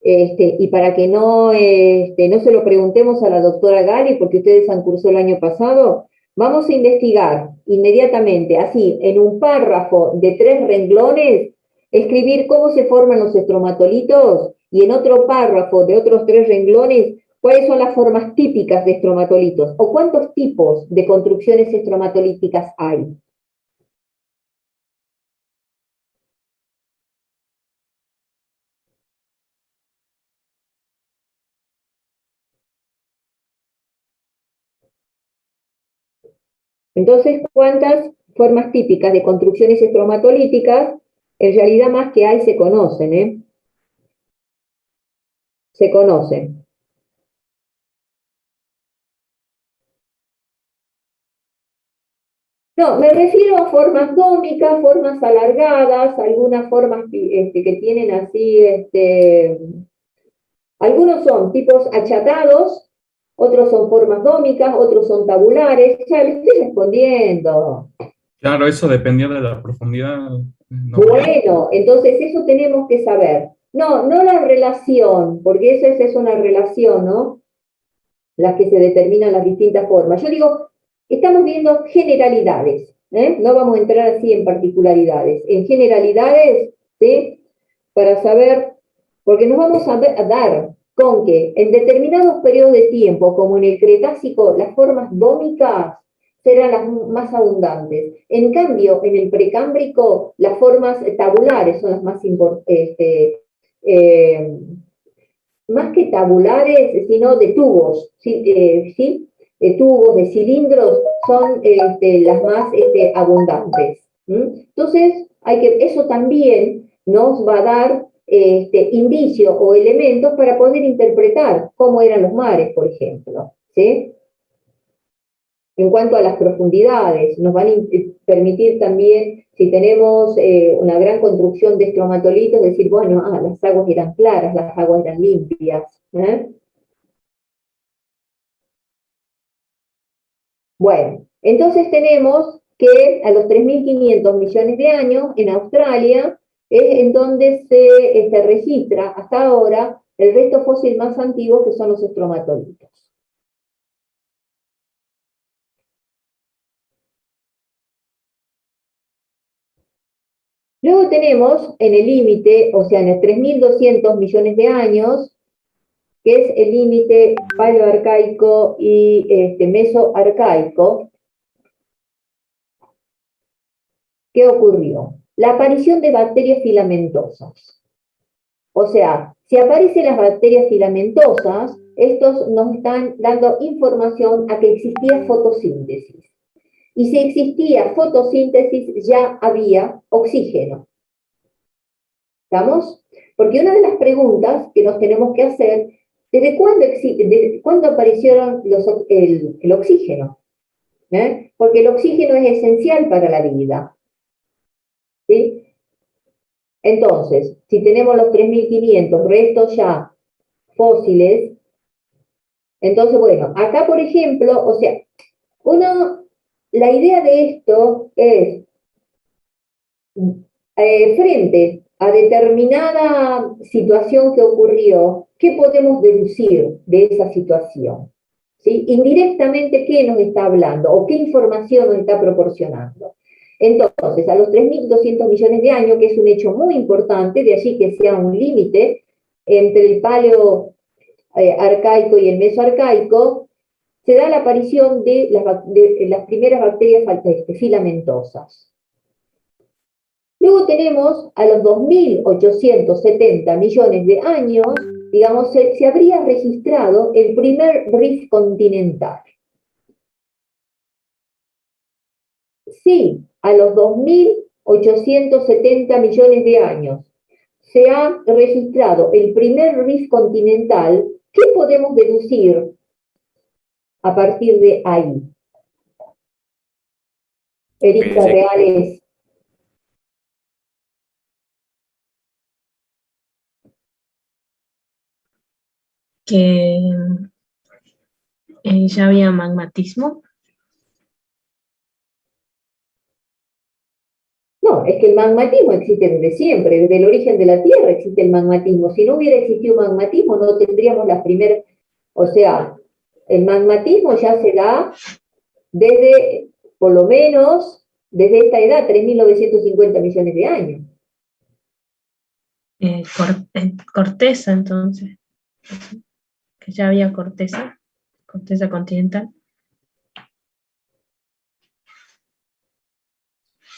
y para que no se lo preguntemos a la doctora Gali, porque ustedes han cursado el año pasado, vamos a investigar inmediatamente, así, en un párrafo de 3 renglones, escribir cómo se forman los estromatolitos y en otro párrafo de otros 3 renglones, cuáles son las formas típicas de estromatolitos o cuántos tipos de construcciones estromatolíticas hay. Entonces, ¿cuántas formas típicas de construcciones estromatolíticas? En realidad más que hay se conocen, ¿eh? Se conocen. No, me refiero a formas dómicas, formas alargadas, algunas formas que tienen así, algunos son tipos achatados, otros son formas dómicas, otros son tabulares. Ya le estoy respondiendo. Claro, eso dependía de la profundidad. No. Bueno, entonces eso tenemos que saber. No, no la relación, porque esa es una relación, ¿no? Las que se determinan las distintas formas. Yo digo, estamos viendo generalidades, ¿eh? No vamos a entrar así en particularidades. En generalidades, ¿sí? Para saber, porque nos vamos a dar con que en determinados periodos de tiempo, como en el Cretácico, las formas dómicas serán las más abundantes. En cambio, en el Precámbrico, las formas tabulares son las más importantes, más que tabulares, sino de tubos, ¿sí? ¿Sí? De tubos, de cilindros, son las más abundantes. Entonces, eso también nos va a dar indicios o elementos para poder interpretar cómo eran los mares, por ejemplo. ¿Sí? En cuanto a las profundidades, nos van a permitir también, si tenemos una gran construcción de estromatolitos, decir, bueno, las aguas eran claras, las aguas eran limpias. Bueno, entonces tenemos que a los 3.500 millones de años, en Australia, es en donde se registra hasta ahora el resto fósil más antiguo, que son los estromatolitos. Luego tenemos en el límite, o sea, en el 3.200 millones de años, que es el límite paleoarcaico y mesoarcaico. ¿Qué ocurrió? La aparición de bacterias filamentosas. O sea, si aparecen las bacterias filamentosas, estos nos están dando información a que existía fotosíntesis. Y si existía fotosíntesis, ya había oxígeno. ¿Estamos? Porque una de las preguntas que nos tenemos que hacer, ¿desde cuándo aparecieron el oxígeno? Porque el oxígeno es esencial para la vida. ¿Sí? Entonces, si tenemos los 3.500 restos ya fósiles, entonces, bueno, acá, por ejemplo, o sea, la idea de esto es, frente a determinada situación que ocurrió, ¿qué podemos deducir de esa situación? ¿Sí? Indirectamente, ¿qué nos está hablando? ¿O qué información nos está proporcionando? Entonces, a los 3.200 millones de años, que es un hecho muy importante, de allí que sea un límite entre el paleo arcaico y el mesoarcaico, se da la aparición de las primeras bacterias filamentosas. Luego tenemos a los 2.870 millones de años, digamos, se habría registrado el primer rift continental. Sí, a los 2.870 millones de años se ha registrado el primer rift continental. ¿Qué podemos deducir a partir de ahí? Erika Reales. Que ya había magmatismo. No, es que el magmatismo existe desde siempre, desde el origen de la Tierra existe el magmatismo. Si no hubiera existido magmatismo, no tendríamos las primeras, o sea, el magmatismo ya se da desde, por lo menos, desde esta edad, 3.950 millones de años. Corteza, entonces, que ya había corteza continental.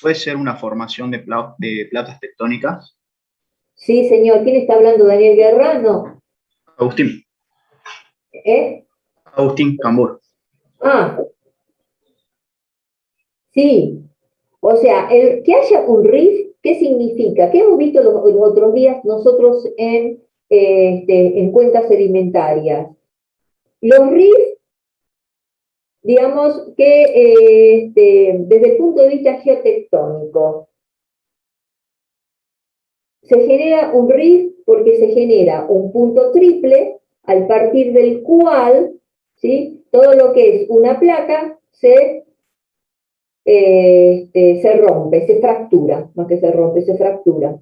¿Puede ser una formación de placas tectónicas? Sí, señor. ¿Quién está hablando? ¿Daniel Guerra? No. Agustín. ¿Eh? Agustín Cambur. Ah. Sí. O sea, que haya un rift, ¿qué significa? ¿Qué hemos visto los otros días nosotros en cuencas sedimentarias? Los rifts, digamos que desde el punto de vista geotectónico, se genera un rift porque se genera un punto triple al partir del cual, ¿sí?, todo lo que es una placa se se rompe, se fractura, más que se rompe, se fractura.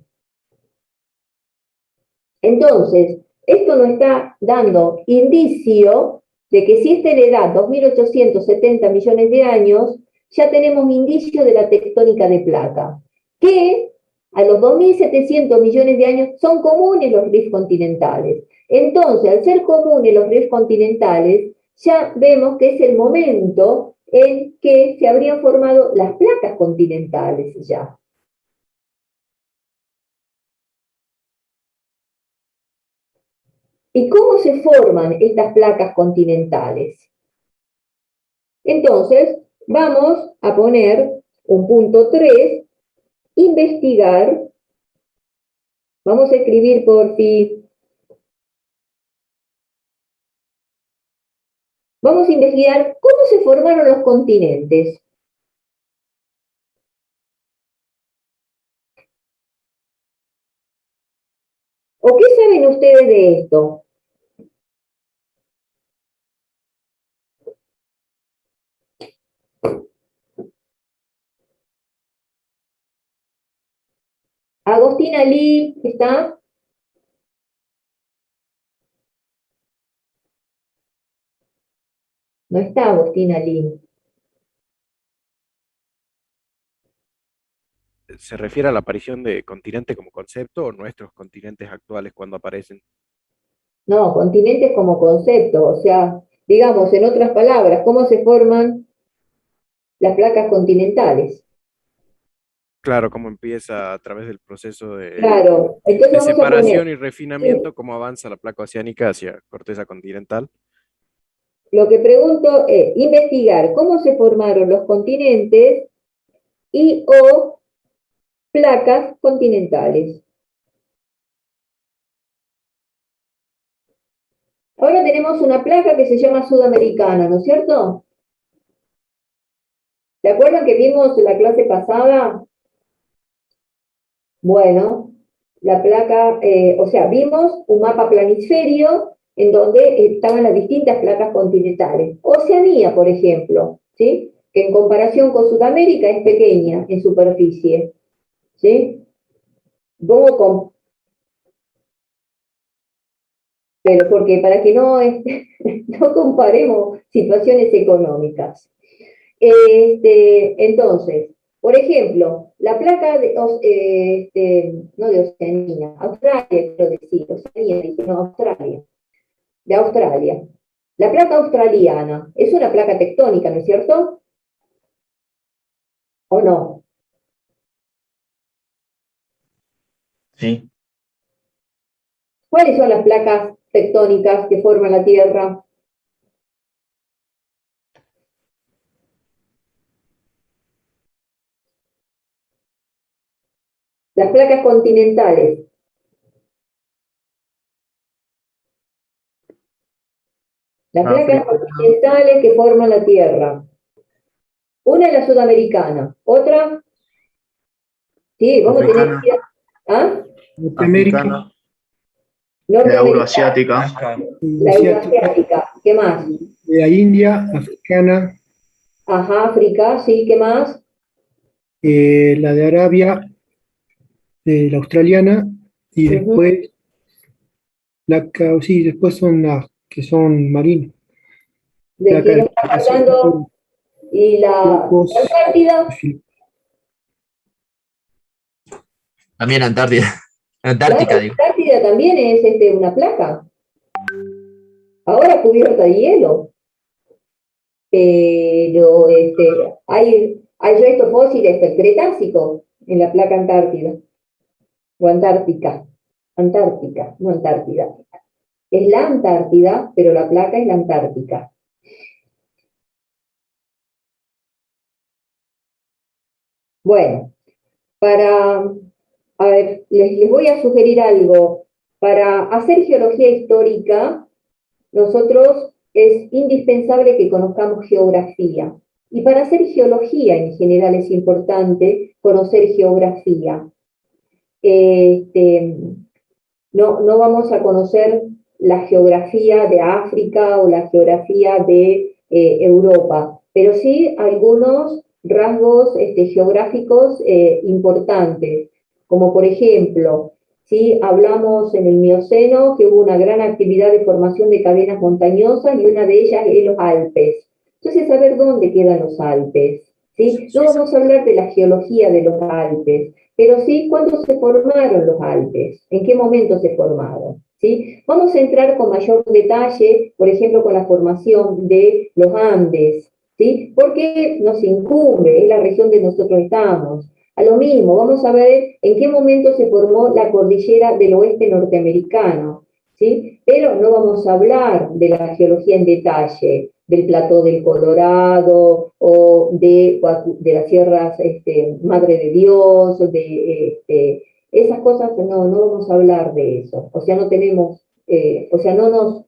Entonces, esto nos está dando indicio de que si esta es la edad, 2.870 millones de años, ya tenemos indicio de la tectónica de placa, que a los 2.700 millones de años son comunes los rifts continentales. Entonces, al ser comunes los rifts continentales, ya vemos que es el momento en que se habrían formado las placas continentales ya. ¿Y cómo se forman estas placas continentales? Entonces, vamos a poner un punto 3, investigar. Vamos a escribir por fin. Vamos a investigar cómo se formaron los continentes. ¿O qué saben ustedes de esto? Agostina Lee, ¿está? No está Agostina Lee. ¿Se refiere a la aparición de continente como concepto o nuestros continentes actuales cuando aparecen? No, continentes como concepto, o sea, digamos, en otras palabras, ¿cómo se forman las placas continentales? Claro, cómo empieza a través del proceso Claro, entonces de vamos a separación poner, y refinamiento, cómo avanza la placa oceánica hacia corteza continental. lo que pregunto es, investigar cómo se formaron los continentes y o placas continentales. Ahora tenemos una placa que se llama sudamericana, ¿no es cierto? ¿Se acuerdan que vimos en la clase pasada? Bueno, la placa, o sea, vimos un mapa planisferio en donde estaban las distintas placas continentales. Oceanía, por ejemplo, ¿sí? Que en comparación con Sudamérica es pequeña en superficie, ¿sí? Pero porque para que no, no comparemos situaciones económicas. Entonces, por ejemplo, la placa no de Oceanía, Australia, quiero decir, Oceanía, dije, no, Australia, de Australia. La placa australiana es una placa tectónica, ¿no es cierto? ¿O no? Sí. ¿Cuáles son las placas tectónicas que forman la Tierra? Las placas continentales. Las placas continentales que forman la Tierra. Una es la sudamericana, otra, sí, vamos a tener que ir ¿ah? Norteamérica, La Norteamericana, euroasiática. la euroasiática, ¿qué más? de la India, africana, Ajá, África, sí, ¿qué más? la de Arabia, la australiana, y después sí, después son las que son marinas. ¿De Placa quién del está Pacífico, hablando? ¿Y la Pocos, Antártida? También Antártida. Claro, Antártica, la digo. Antártida también es una placa. Ahora cubierta de hielo. Pero hay restos fósiles del Cretácico en la placa Antártida. O Antártica. Antártica, no Antártida. Es la Antártida, pero la placa es la Antártica. Bueno, a ver, les voy a sugerir algo. Para hacer geología histórica, nosotros es indispensable que conozcamos geografía. Y para hacer geología en general es importante conocer geografía. No vamos a conocer la geografía de África o la geografía de Europa, pero sí algunos rasgos geográficos importantes, como por ejemplo, ¿sí? Hablamos en el Mioceno que hubo una gran actividad de formación de cadenas montañosas y una de ellas es los Alpes. Entonces, saber dónde quedan los Alpes, ¿sí? No vamos a hablar de la geología de los Alpes, pero sí cuándo se formaron los Alpes, en qué momento se formaron, ¿sí? Vamos a entrar con mayor detalle, por ejemplo, con la formación de los Andes, ¿sí? Porque nos incumbe, es la región donde nosotros estamos. A lo mismo, vamos a ver en qué momento se formó la cordillera del oeste norteamericano, ¿sí? Pero no vamos a hablar de la geología en detalle, del plató del Colorado o de las sierras Madre de Dios, esas cosas, no vamos a hablar de eso. O sea, no tenemos, no nos...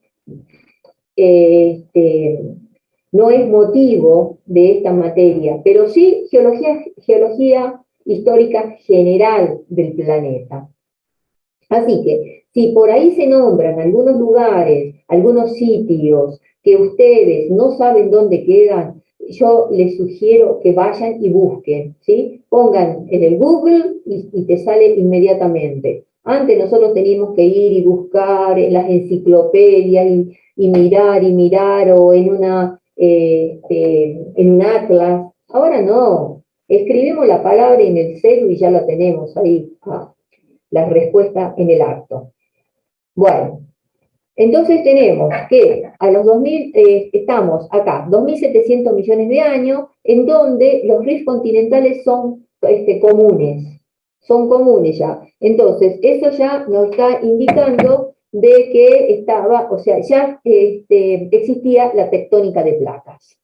no es motivo de esta materia, pero sí geología histórica general del planeta. Así que, si por ahí se nombran algunos lugares, algunos sitios que ustedes no saben dónde quedan, yo les sugiero que vayan y busquen, ¿sí? Pongan en el Google y te sale inmediatamente. Antes nosotros teníamos que ir y buscar en las enciclopedias y mirar, o en un atlas. Ahora no. Escribimos la palabra en el celu y ya la tenemos ahí. La respuesta en el acto. Bueno, entonces tenemos que a los 2000, estamos acá, 2.700 millones de años, en donde los rift continentales son comunes ya. Entonces, eso ya nos está indicando de que estaba, o sea, ya existía la tectónica de placas.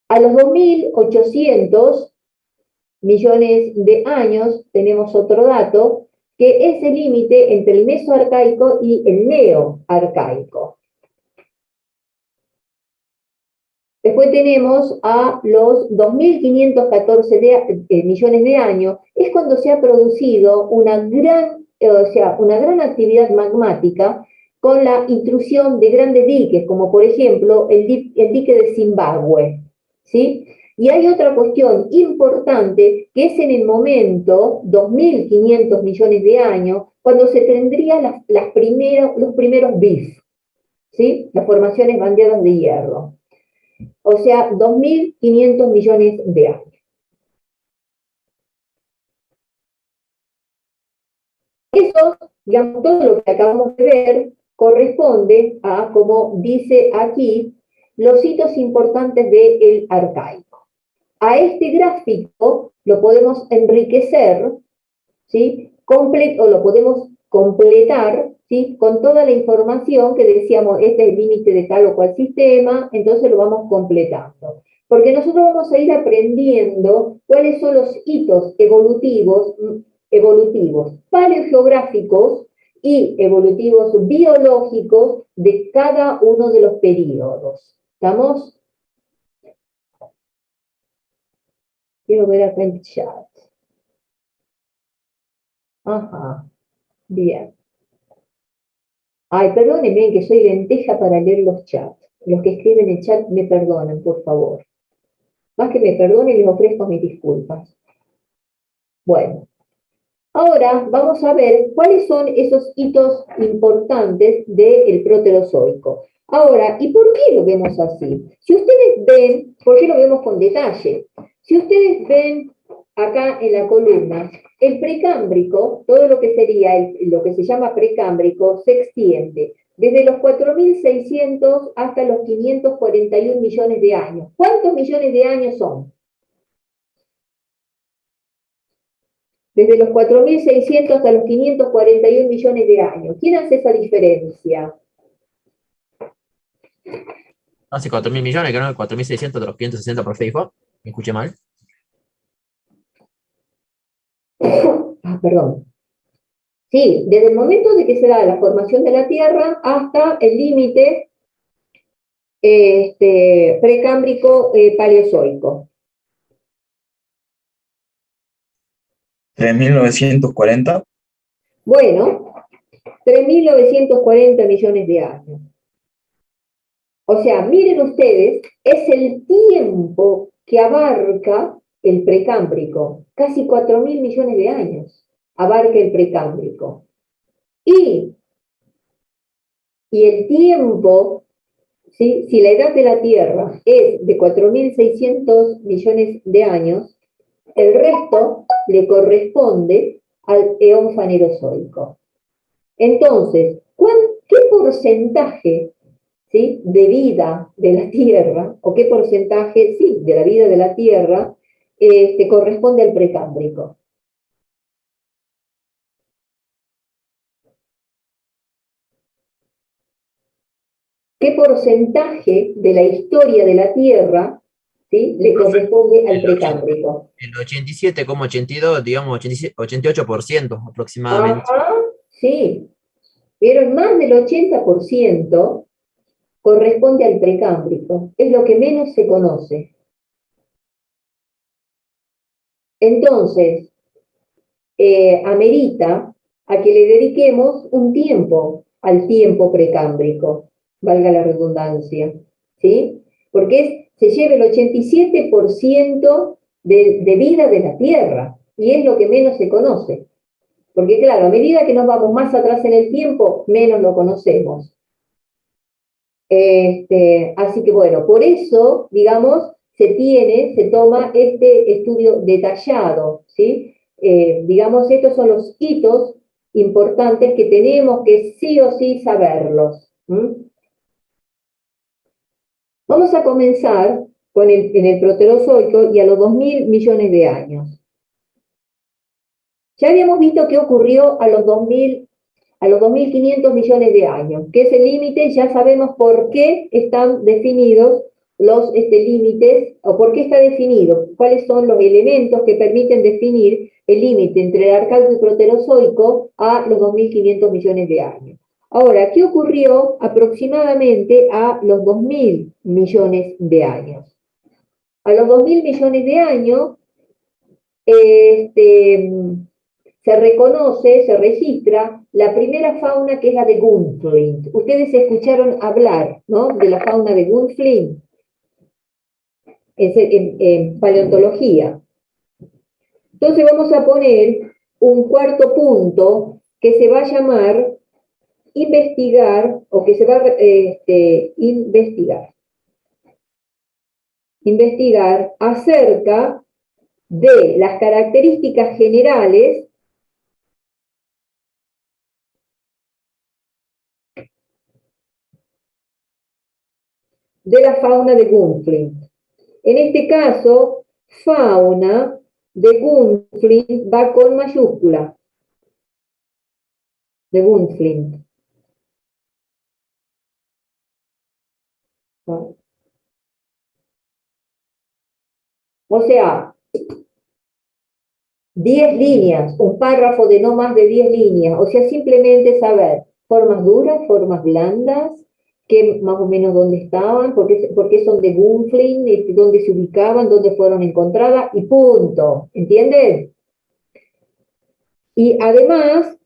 A los 2.800 millones de años, tenemos otro dato, que es el límite entre el mesoarcaico y el neoarcaico. Después tenemos a los 2.514 millones de años, es cuando se ha producido una gran actividad magmática con la intrusión de grandes diques, como por ejemplo el dique de Zimbabue, ¿sí? Y hay otra cuestión importante, que es en el momento, 2.500 millones de años, cuando se tendrían los primeros BIF, ¿sí? Las formaciones bandeadas de hierro. O sea, 2.500 millones de años. Eso, digamos, todo lo que acabamos de ver, corresponde a, como dice aquí, los hitos importantes del arcaico. A este gráfico lo podemos enriquecer, ¿sí? O lo podemos completar, ¿sí? Con toda la información que decíamos, este es el límite de tal o cual sistema, entonces lo vamos completando. Porque nosotros vamos a ir aprendiendo cuáles son los hitos evolutivos paleogeográficos y evolutivos biológicos de cada uno de los periodos. ¿Estamos? Quiero ver acá el chat. Ajá, bien. Ay, perdónenme que soy lenteja para leer los chats. Los que escriben el chat me perdonan, por favor. Más que me perdonen, les ofrezco mis disculpas. Bueno, ahora vamos a ver cuáles son esos hitos importantes del Proterozoico. Ahora, ¿y por qué lo vemos así? Si ustedes ven, ¿por qué lo vemos con detalle? Si ustedes ven acá en la columna, el precámbrico, todo lo que sería lo que se llama precámbrico, se extiende desde los 4.600 hasta los 541 millones de años. ¿Cuántos millones de años son? Desde los 4.600 hasta los 541 millones de años. ¿Quién hace esa diferencia? Hace 4.000 millones, que no, 4.600 de los 560 por Facebook. ¿Me escuché mal? Perdón. Sí, desde el momento de que se da la formación de la Tierra hasta el límite precámbrico paleozoico. 3.940. Bueno, 3.940 millones de años. O sea, miren ustedes, es el tiempo que abarca el precámbrico, casi 4.000 millones de años abarca el precámbrico. Y el tiempo, ¿sí? Si la edad de la Tierra es de 4.600 millones de años, el resto le corresponde al eón fanerozoico. Entonces, ¿qué porcentaje, ¿sí?, de vida de la Tierra, o qué porcentaje, sí, de la vida de la Tierra, corresponde al precámbrico? ¿Qué porcentaje de la historia de la Tierra, ¿sí?, le corresponde al precámbrico? El 87,82, digamos 88% aproximadamente. Ajá, sí. Pero más del 80% corresponde al precámbrico. Es lo que menos se conoce. Entonces, amerita a que le dediquemos un tiempo al tiempo precámbrico, valga la redundancia, ¿sí? Porque se lleva el 87% de vida de la Tierra, y es lo que menos se conoce. Porque claro, a medida que nos vamos más atrás en el tiempo, menos lo conocemos. Así que bueno, por eso, digamos, se toma este estudio detallado, ¿sí? Digamos, estos son los hitos importantes que tenemos que sí o sí saberlos. Vamos a comenzar en el Proterozoico y a los 2.000 millones de años. Ya habíamos visto qué ocurrió a los 2.500 millones de años, que ese límite ya sabemos por qué están definidos los límites, o por qué está definido, cuáles son los elementos que permiten definir el límite entre el arcaico y proterozoico a los 2.500 millones de años. Ahora, ¿qué ocurrió aproximadamente a los 2.000 millones de años? A los 2.000 millones de años, se registra la primera fauna, que es la de Gunflint. Ustedes escucharon hablar, ¿no?, de la fauna de Gunflint en paleontología. Entonces vamos a poner un cuarto punto que se va a llamar investigar, o que se va a investigar acerca de las características generales de la fauna de Gunflint. En este caso, fauna de Gunflint va con mayúscula. De Gunflint. O sea, 10 líneas, un párrafo de no más de 10 líneas. O sea, simplemente saber formas duras, formas blandas, más o menos dónde estaban, por qué son de Gunflint, dónde se ubicaban, dónde fueron encontradas, y punto. ¿Entienden? Y además,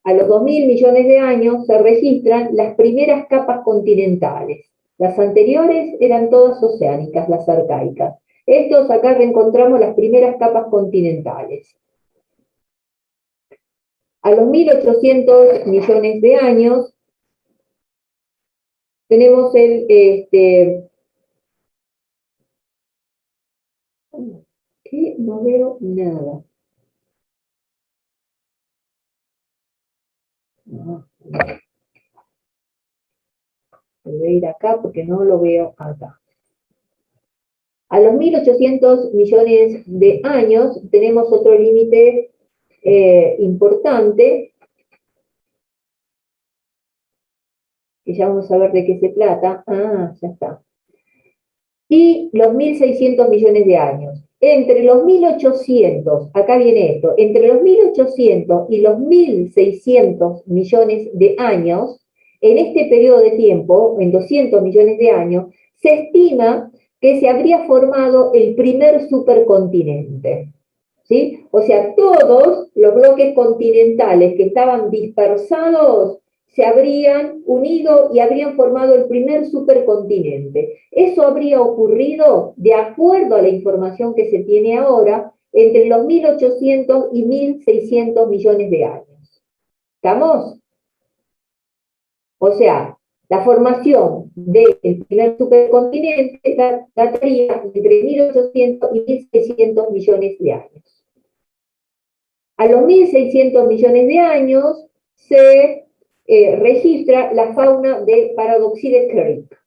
a los 2.000 millones de años se registran las primeras capas continentales. Las anteriores eran todas oceánicas, las arcaicas. Acá reencontramos las primeras capas continentales. A los 1.800 millones de años tenemos ¿qué? No veo nada. Voy a ir acá porque no lo veo acá. A los 1.800 millones de años tenemos otro límite importante, que ya vamos a ver de qué se trata. Ah, ya está. Y los 1.600 millones de años. Entre los 1.800, acá viene esto, entre los 1.800 y los 1.600 millones de años, en este periodo de tiempo, en 200 millones de años, se estima que se habría formado el primer supercontinente. ¿Sí? O sea, todos los bloques continentales que estaban dispersados se habrían unido y habrían formado el primer supercontinente. Eso habría ocurrido, de acuerdo a la información que se tiene ahora, entre los 1800 y 1600 millones de años. ¿Estamos? O sea, la formación del primer supercontinente dataría entre 1800 y 1600 millones de años. A los 1600 millones de años se registra la fauna de Paradoxide Creek.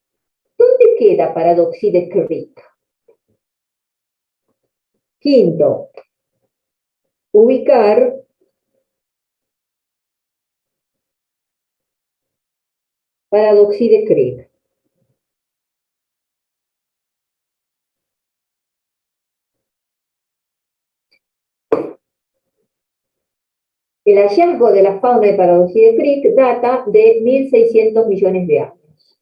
¿Dónde queda Paradoxide Creek? Quinto, ubicar Paradoxide Creek. El hallazgo de la fauna de Paradoxide Creek data de 1600 millones de años.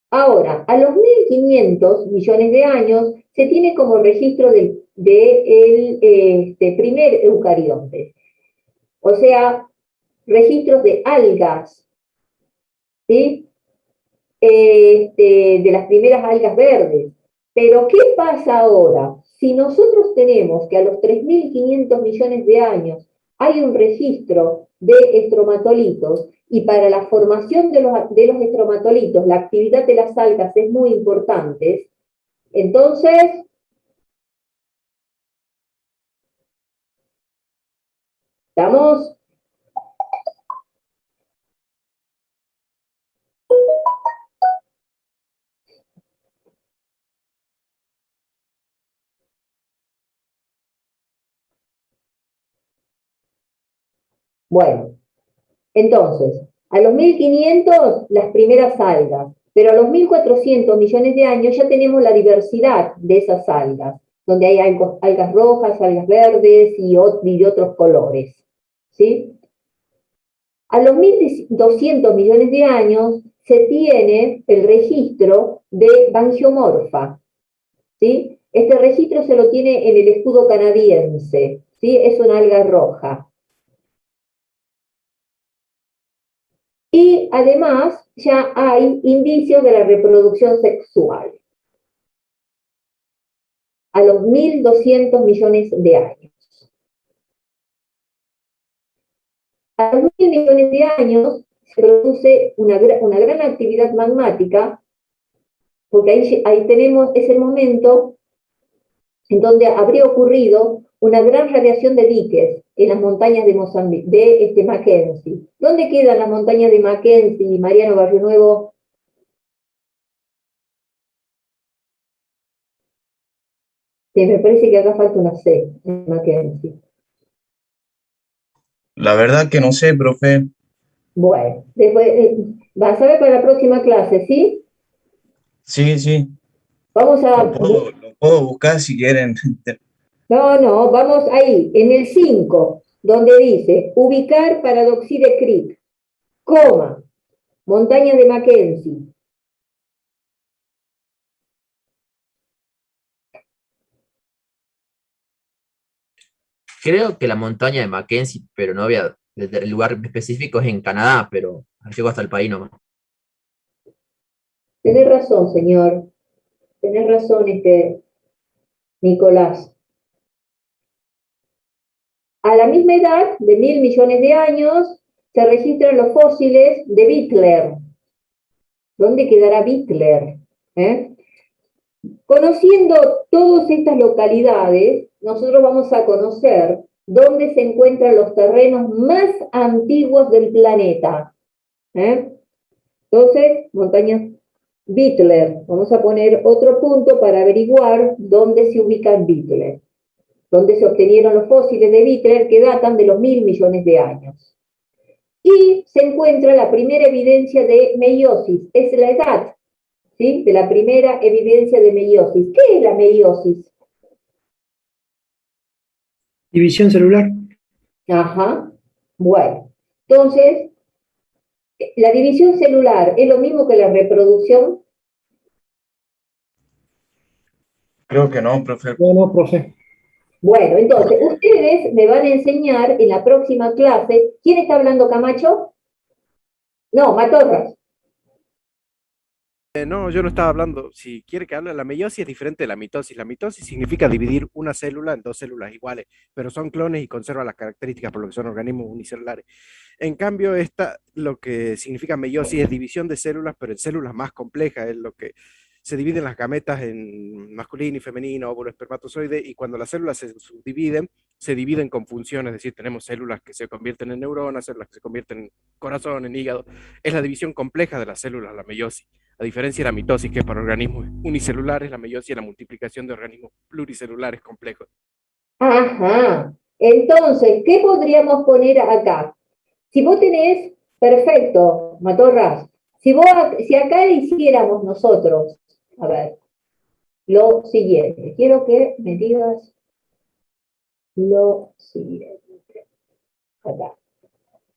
Ahora, a los 1500 millones de años se tiene como registro del primer eucarionte. O sea, registros de algas, ¿sí? De las primeras algas verdes. Pero, ¿qué pasa ahora? Si nosotros tenemos que a los 3500 millones de años hay un registro de estromatolitos, y para la formación de los estromatolitos la actividad de las algas es muy importante, entonces, ¿estamos? Bueno, entonces, a los 1500 las primeras algas, pero a los 1400 millones de años ya tenemos la diversidad de esas algas, donde hay algas rojas, algas verdes y de otros colores, ¿sí? A los 1200 millones de años se tiene el registro de Bangiomorfa, ¿sí? Este registro se lo tiene en el escudo canadiense, ¿sí? Es una alga roja. Y además ya hay indicios de la reproducción sexual a los 1200 millones de años. A los 1000 millones de años se produce una gran actividad magmática, porque ahí tenemos, es el momento en donde habría ocurrido una gran radiación de diques en las montañas de Mozambique, de Mackenzie. ¿Dónde quedan las montañas de Mackenzie y Mariano Barrio Nuevo? Sí, me parece que acá falta una C en Mackenzie. La verdad que no sé, profe. Bueno, después, vas a ver para la próxima clase, ¿sí? Sí, sí. Vamos a... Lo puedo buscar si quieren. No, vamos ahí, en el 5, donde dice, ubicar Paradoxide Creek, coma, montañas de Mackenzie. Creo que la montaña de Mackenzie, pero no había, el lugar específico es en Canadá, pero llego hasta el país nomás. Tenés razón, señor. Tenés razón, Nicolás. A la misma edad, de 1000 millones de años, se registran los fósiles de Bittler. ¿Dónde quedará Bittler? Conociendo todas estas localidades, nosotros vamos a conocer dónde se encuentran los terrenos más antiguos del planeta. Entonces, montañas Bittler. Vamos a poner otro punto para averiguar dónde se ubica Bittler, donde se obtenieron los fósiles de Bittler que datan de los 1000 millones de años. Y se encuentra la primera evidencia de meiosis, es la edad, ¿sí?, de la primera evidencia de meiosis. ¿Qué es la meiosis? División celular. Ajá, bueno. Entonces, ¿la división celular es lo mismo que la reproducción? Creo que no, profe. No, profe. Bueno, entonces, ustedes me van a enseñar en la próxima clase. ¿Quién está hablando, Camacho? No, Matorras. No, yo no estaba hablando. Si quiere que hable, la meiosis es diferente de la mitosis. La mitosis significa dividir una célula en dos células iguales, pero son clones y conservan las características por lo que son organismos unicelulares. En cambio, lo que significa meiosis es división de células, pero en células más complejas, es lo que se dividen las gametas en masculino y femenino, óvulo, espermatozoide, y cuando las células se subdividen, se dividen con funciones, es decir, tenemos células que se convierten en neuronas, células que se convierten en corazón, en hígado. Es la división compleja de las células, la meiosis. A diferencia de la mitosis, que es para organismos unicelulares, la meiosis es la multiplicación de organismos pluricelulares complejos. Ajá. Entonces, ¿qué podríamos poner acá? Si vos tenés, perfecto, Matorras, si acá hiciéramos nosotros, a ver, lo siguiente, quiero que me digas lo siguiente, acá.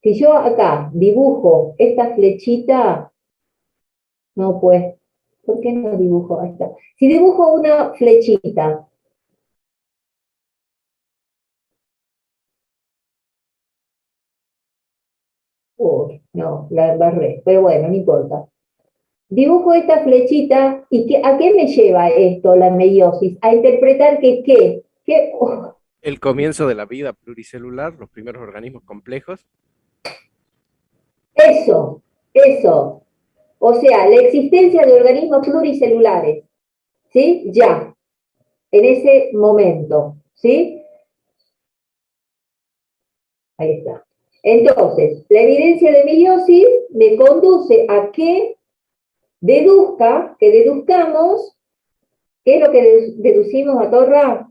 Si yo acá dibujo esta flechita, no pues, ¿por qué no dibujo esta? Si dibujo una flechita, uy, no, la embarré, pero bueno, no importa. Dibujo esta flechita y ¿a qué me lleva esto, la meiosis? A interpretar que ¿qué? Oh, El comienzo de la vida pluricelular, los primeros organismos complejos. eso. O sea, la existencia de organismos pluricelulares, ¿sí? Ya, en ese momento, ¿sí? Ahí está. Entonces, la evidencia de meiosis me conduce a que deduzcamos, ¿qué es lo que deducimos, Matorra?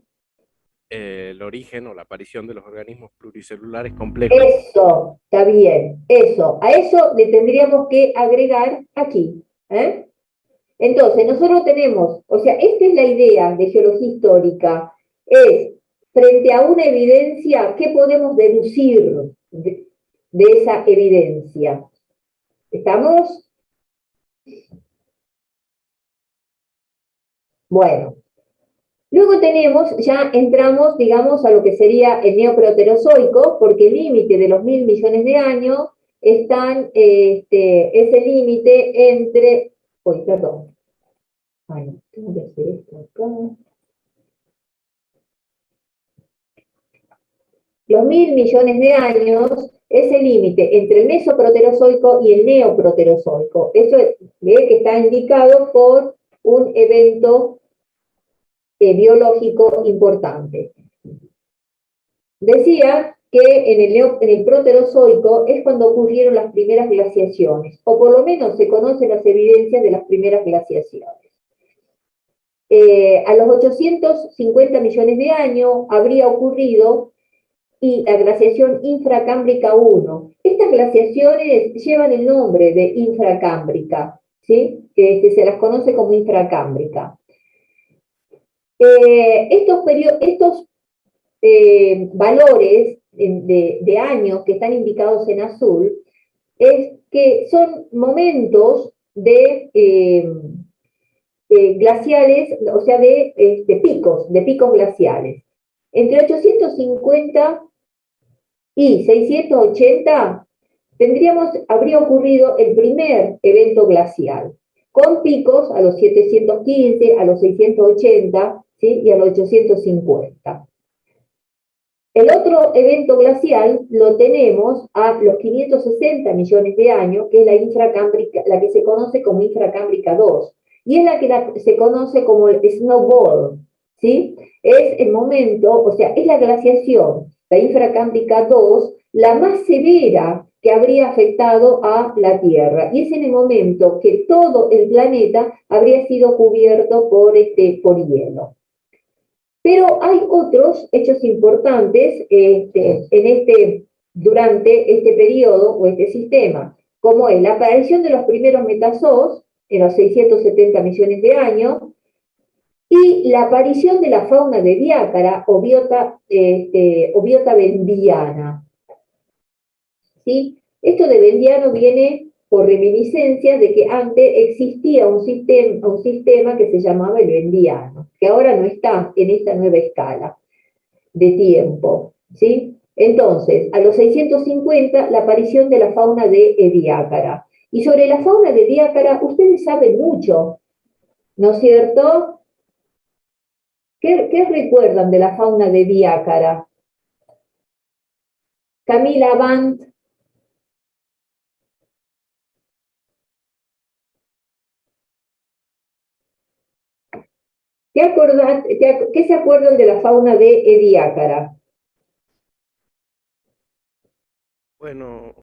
El origen o la aparición de los organismos pluricelulares complejos. Eso, está bien, eso. A eso le tendríamos que agregar aquí. ¿Eh? Entonces, nosotros tenemos, o sea, esta es la idea de geología histórica, es frente a una evidencia, ¿qué podemos deducir de esa evidencia? ¿Estamos? Bueno. Luego tenemos, ya entramos, digamos, a lo que sería el neoproterozoico, porque el límite de los 1.000 millones de años es el límite entre, perdón, ay, tengo que hacer esto acá. Los 1.000 millones de años es el límite entre el mesoproterozoico y el neoproterozoico. Eso ve que está indicado por un evento biológico importante. Decía que en el proterozoico es cuando ocurrieron las primeras glaciaciones, o por lo menos se conocen las evidencias de las primeras glaciaciones. A los 850 millones de años habría ocurrido la glaciación infracámbrica 1. Estas glaciaciones llevan el nombre de infracámbrica, ¿sí? Se las conoce como infracámbrica. Estos valores de años que están indicados en azul es que son momentos de glaciales, o sea, de picos glaciales. Entre 850 y 680 habría ocurrido el primer evento glacial, con picos a los 715, a los 680, ¿sí? Y a los 850. El otro evento glacial lo tenemos a los 560 millones de años, que es la que se conoce como infracámbrica 2, y es la que se conoce como el snowball, ¿sí? Es el momento, o sea, es la glaciación, la infracámbrica 2, la más severa que habría afectado a la Tierra, y es en el momento que todo el planeta habría sido cubierto por hielo. Pero hay otros hechos importantes durante este periodo o este sistema, como es la aparición de los primeros metazoos en los 670 millones de años y la aparición de la fauna de Diácara o biota bendiana. ¿Sí? Esto de bendiano viene por reminiscencia de que antes existía un sistema que se llamaba el bendiano, que ahora no está en esta nueva escala de tiempo, ¿sí? Entonces, a los 650, la aparición de la fauna de Ediácara. Y sobre la fauna de Ediacara, ustedes saben mucho, ¿no es cierto? ¿Qué recuerdan de la fauna de Ediacara? Camila Bant. ¿Qué se acuerdan de la fauna de Ediacara? Bueno,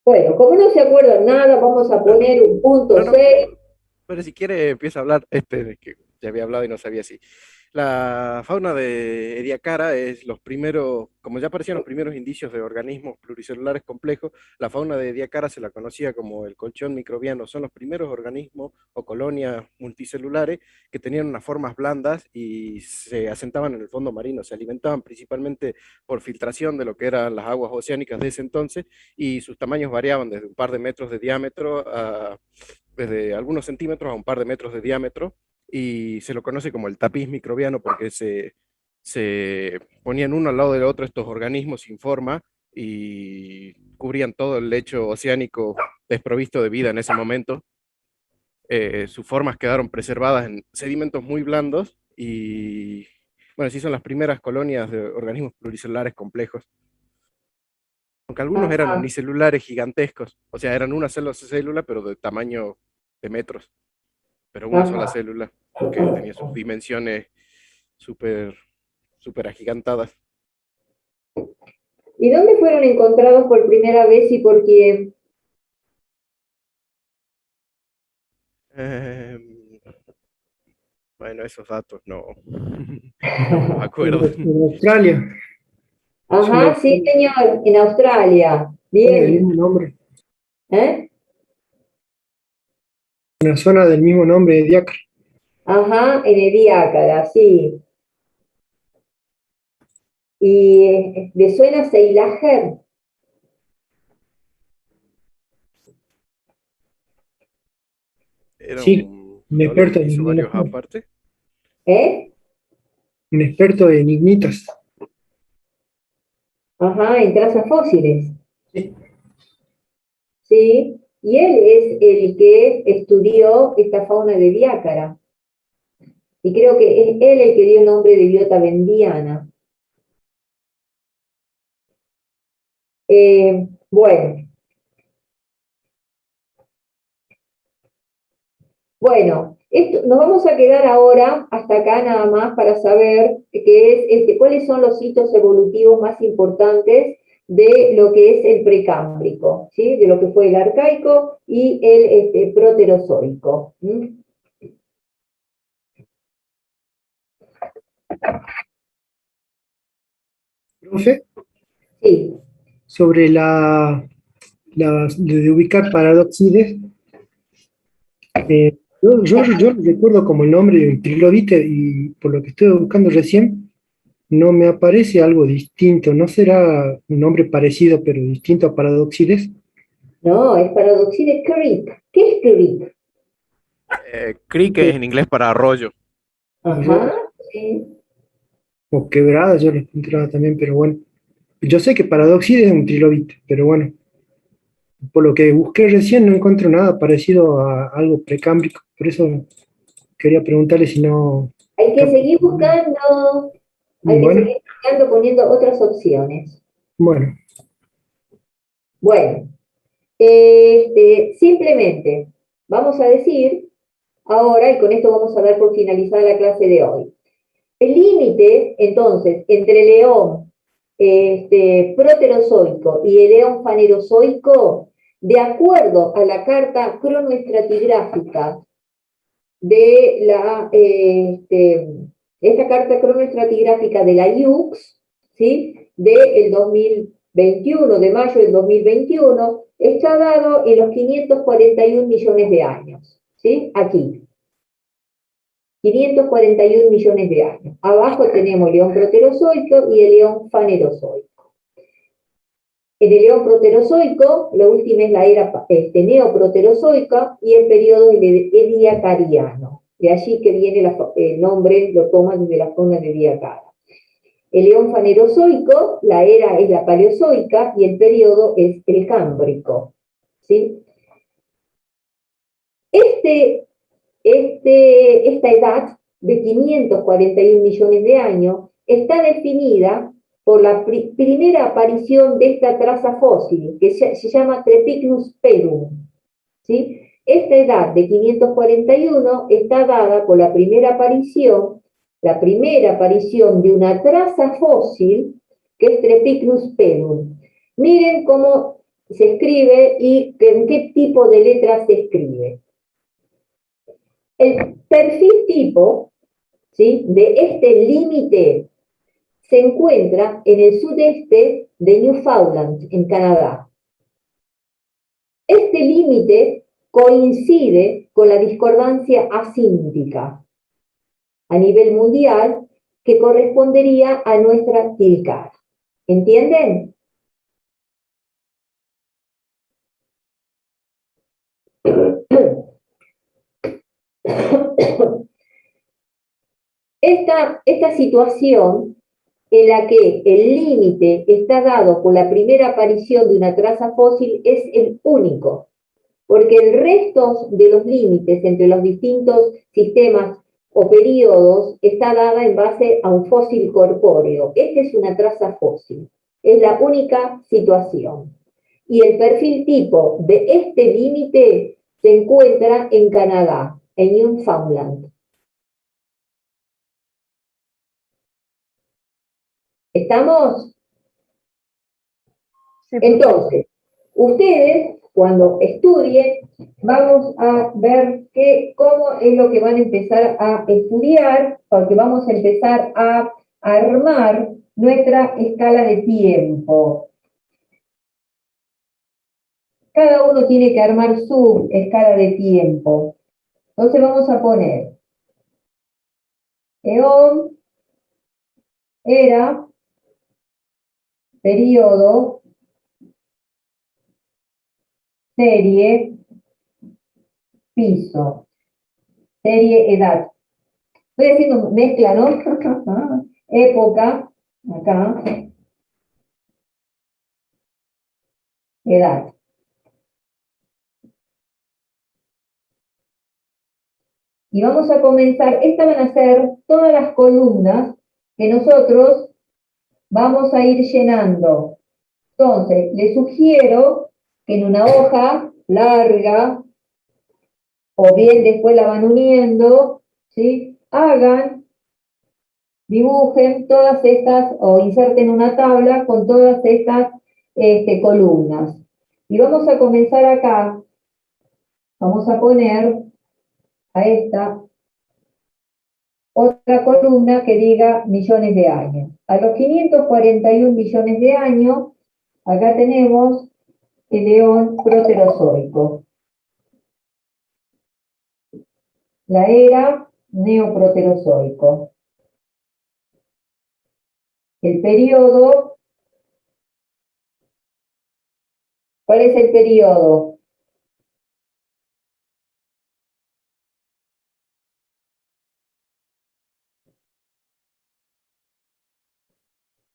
Bueno, como no se acuerdan nada, vamos a poner un punto no, 6. pero si quiere empieza a hablar, de que ya había hablado y no sabía si. La fauna de Ediacara es los primeros, como ya aparecían los primeros indicios de organismos pluricelulares complejos, la fauna de Ediacara se la conocía como el colchón microbiano. Son los primeros organismos o colonias multicelulares que tenían unas formas blandas y se asentaban en el fondo marino. Se alimentaban principalmente por filtración de lo que eran las aguas oceánicas de ese entonces y sus tamaños variaban desde un par de metros de diámetro a desde algunos centímetros a un par de metros de diámetro, y se lo conoce como el tapiz microbiano porque se ponían uno al lado del otro estos organismos sin forma y cubrían todo el lecho oceánico desprovisto de vida en ese momento. Sus formas quedaron preservadas en sedimentos muy blandos y, bueno, sí son las primeras colonias de organismos pluricelulares complejos. Aunque algunos eran Ajá. unicelulares gigantescos, o sea, eran una sola célula, pero de tamaño de metros, pero una sola Ajá. célula, que tenía sus dimensiones súper, súper agigantadas. ¿Y dónde fueron encontrados por primera vez y por quién? Bueno, esos datos no me acuerdo. En Australia, Ajá, sí, señor, en Australia. del Bien. mismo nombre, ¿Eh? una zona del mismo nombre de Ediacara. Ajá, en Ediacara, sí. ¿Y le suena Seilager? Era Sí, un un biólogo experto que en hizo varios ignología, aparte. ¿Eh? un experto en ignitas. Ajá, en trazas fósiles. Sí. Sí. Y él es el que estudió esta fauna de Ediacara. Y creo que es él el que dio el nombre de biota bendiana. Bueno. Bueno, nos vamos a quedar ahora hasta acá nada más para saber cuáles son los hitos evolutivos más importantes de lo que es el precámbrico, ¿sí? De lo que fue el arcaico y el proterozoico. Profe, Sí. sobre de ubicar paradoxides, yo lo recuerdo como el nombre de trilobite y por lo que estoy buscando recién, no me aparece algo distinto. ¿No será un nombre parecido pero distinto a paradoxides? No, es Paradoxide Creek. ¿Qué es Creek? Creek es en inglés para arroyo. Ajá, sí. O quebrada, yo lo encontraba también, pero bueno. Yo sé que paradoxides es un trilobite, pero bueno, por lo que busqué recién no encuentro nada parecido a algo precámbrico. Por eso quería preguntarle si no. Hay que seguir buscando, hay que Bueno, seguir buscando, poniendo otras opciones. bueno, Bueno, simplemente vamos a decir ahora, y con esto vamos a dar por finalizada la clase de hoy. El límite, entonces, entre el león proterozoico y el león fanerozoico, de acuerdo a la carta cronoestratigráfica de esta carta cronoestratigráfica de la IUCS, ¿sí? Del 2021, de mayo del 2021, está dado en los 541 millones de años, ¿sí? Aquí. 541 millones de años. Abajo tenemos el león proterozoico y el león fanerozoico. En el león proterozoico, la última es la era neoproterozoica y el periodo ediacariano. De allí que viene el nombre, lo toman de la fauna de Ediacara. El eón fanerozoico, la era es la paleozoica y el periodo es el cámbrico, ¿sí? Esta edad de 541 millones de años está definida por la primera aparición de esta traza fósil, que se llama Trepicnus pedum, ¿sí? Esta edad de 541 está dada por la primera aparición de una traza fósil que es Trepicnus pedum. Miren cómo se escribe y en qué tipo de letras se escribe. El perfil tipo, ¿sí?, de este límite se encuentra en el sudeste de Newfoundland, en Canadá. Este límite coincide con la discordancia asíntica a nivel mundial que correspondería a nuestra tilcara. ¿Entienden? Esta situación en la que el límite está dado por la primera aparición de una traza fósil es el único, porque el resto de los límites entre los distintos sistemas o periodos está dada en base a un fósil corpóreo. Esta es una traza fósil, es la única situación. Y el perfil tipo de este límite se encuentra en Canadá, en Newfoundland. ¿Estamos? Entonces, ustedes, cuando estudien, vamos a ver cómo es lo que van a empezar a estudiar, porque vamos a empezar a armar nuestra escala de tiempo. Cada uno tiene que armar su escala de tiempo. Entonces vamos a poner eón, era, periodo, serie, piso, serie, edad. Estoy haciendo mezcla, ¿no? Época, acá, edad. Y vamos a comenzar, estas van a ser todas las columnas que nosotros vamos a ir llenando. Entonces, les sugiero que en una hoja larga, o bien después la van uniendo, ¿sí?, dibujen todas estas, o inserten una tabla con todas estas columnas. Y vamos a comenzar acá, vamos a poner a esta otra columna que diga millones de años. A los 541 millones de años, acá tenemos el eón proterozoico. La era neoproterozoico. El periodo, ¿cuál es el periodo?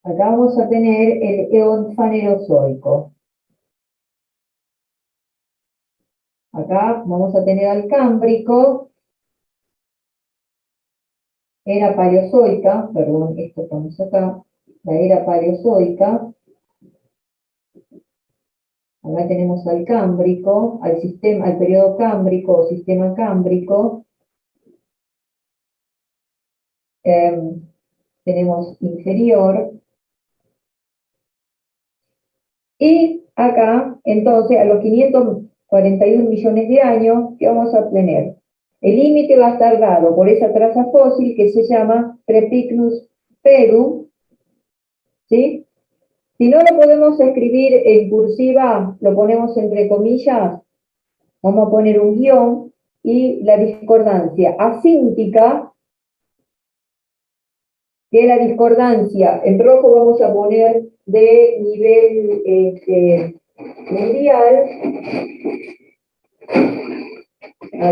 Acá vamos a tener el eón fanerozoico. Acá vamos a tener al cámbrico, era paleozoica, perdón, esto estamos acá, la era paleozoica. Acá tenemos al cámbrico, al periodo cámbrico o sistema cámbrico. Tenemos inferior. Y acá, entonces, a los 541 millones de años, ¿qué vamos a tener? El límite va a estar dado por esa traza fósil que se llama Trepicnus pedum, ¿sí? Si no lo podemos escribir en cursiva, lo ponemos entre comillas, vamos a poner un guión, y la discordancia asíntica, que la discordancia en rojo vamos a poner de nivel mundial,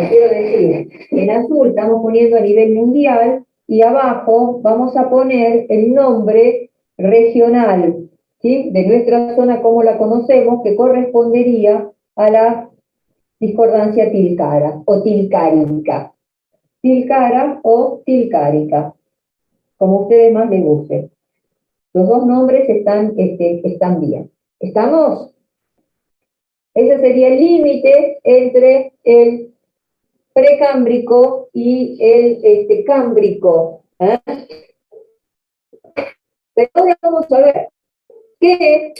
quiero decir, en azul estamos poniendo a nivel mundial, y abajo vamos a poner el nombre regional, ¿sí?, de nuestra zona como la conocemos, que correspondería a la discordancia tilcara o tilcárica. Tilcara o tilcárica, como a ustedes más les guste. Los dos nombres están bien. ¿Estamos? Ese sería el límite entre el precámbrico y el cámbrico. Pero ahora vamos a ver que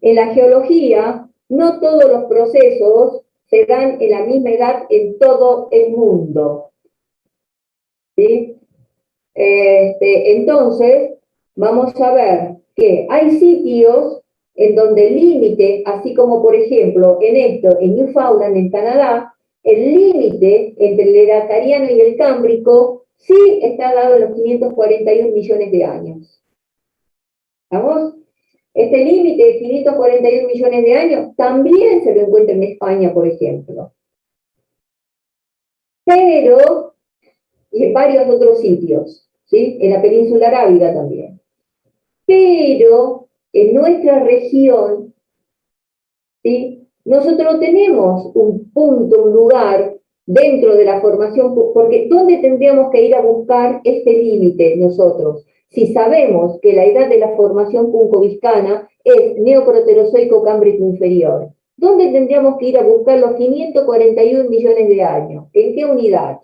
en la geología no todos los procesos se dan en la misma edad en todo el mundo, ¿sí? Entonces, vamos a ver que hay sitios en donde el límite, así como por ejemplo en Newfoundland, en Canadá, el límite entre el Edacariano y el Cámbrico sí está dado en los 541 millones de años. ¿Estamos? Este límite de 541 millones de años también se lo encuentra en España, por ejemplo. Pero, y en varios otros sitios, ¿sí?, en la península arábiga también. Pero, en nuestra región, ¿sí?, nosotros tenemos un punto, un lugar dentro de la formación, porque ¿dónde tendríamos que ir a buscar este límite nosotros? Si sabemos que la edad de la formación puncoviscana es neoproterozoico cámbrico inferior, ¿dónde tendríamos que ir a buscar los 541 millones de años? ¿En qué unidad?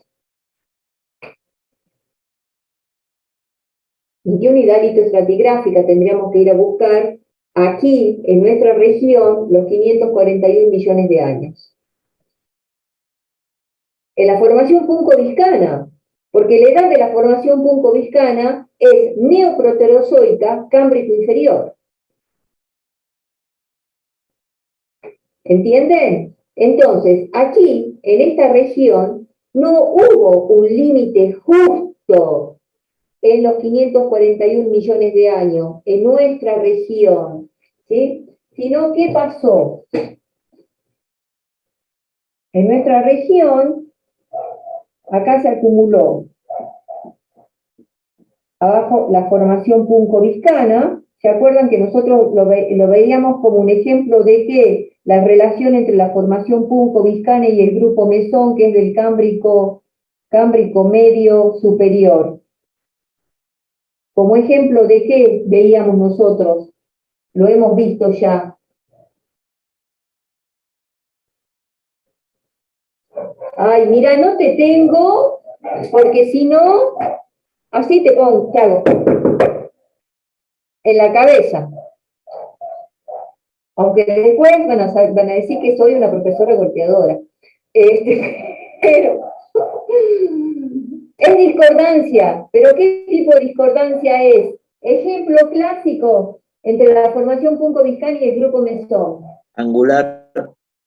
¿En qué unidad litoestratigráfica tendríamos que ir a buscar aquí, en nuestra región, los 541 millones de años? En la formación puncoviscana, porque la edad de la formación puncoviscana es neoproterozoica cámbrico inferior. ¿Entienden? Entonces, aquí, en esta región, no hubo un límite justo en los 541 millones de años, en nuestra región, ¿sí? Sino, ¿qué pasó? En nuestra región, acá se acumuló abajo la formación puncoviscana. ¿Se acuerdan que nosotros lo veíamos como un ejemplo de que la relación entre la formación puncoviscana y el grupo mesón, que es del cámbrico medio superior? Como ejemplo de qué veíamos nosotros, lo hemos visto ya. Ay, mira, no te tengo, porque si no, así te pongo, ¿qué hago? En la cabeza. Aunque después van a decir que soy una profesora golpeadora. Pero es discordancia. ¿Pero qué tipo de discordancia es? Ejemplo clásico entre la formación puncoviscana y el grupo mesón. Angular.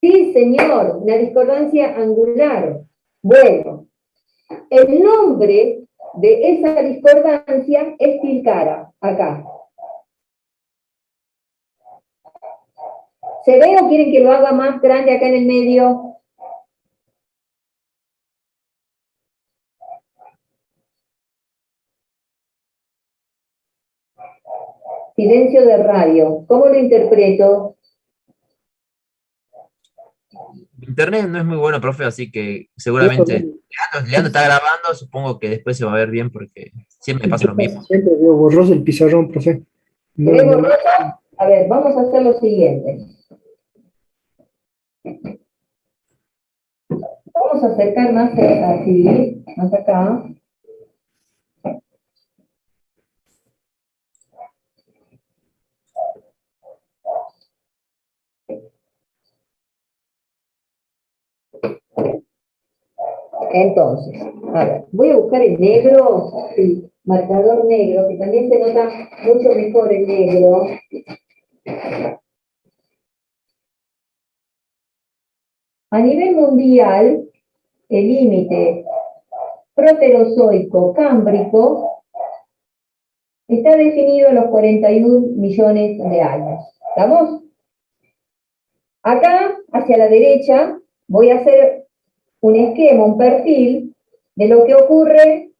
Sí, señor, una discordancia angular. Bueno, el nombre de esa discordancia es tilcara, acá. ¿Se ve o quieren que lo haga más grande acá en el medio? Silencio de radio. ¿Cómo lo interpreto? Internet no es muy bueno, profe, así que seguramente Leandro está grabando, supongo que después se va a ver bien porque siempre pasa lo mismo. Siempre veo borroso el pizarrón, profe. No, ¿Se ve borroso? A ver, vamos a hacer lo siguiente. Vamos a acercar más así, más acá. Entonces, a ver, voy a buscar el negro, el marcador negro, que también se nota mucho mejor el negro. A nivel mundial, el límite proterozoico cámbrico está definido en los 41 millones de años. ¿Estamos? Acá, hacia la derecha, voy a hacer un esquema, un perfil de lo que ocurre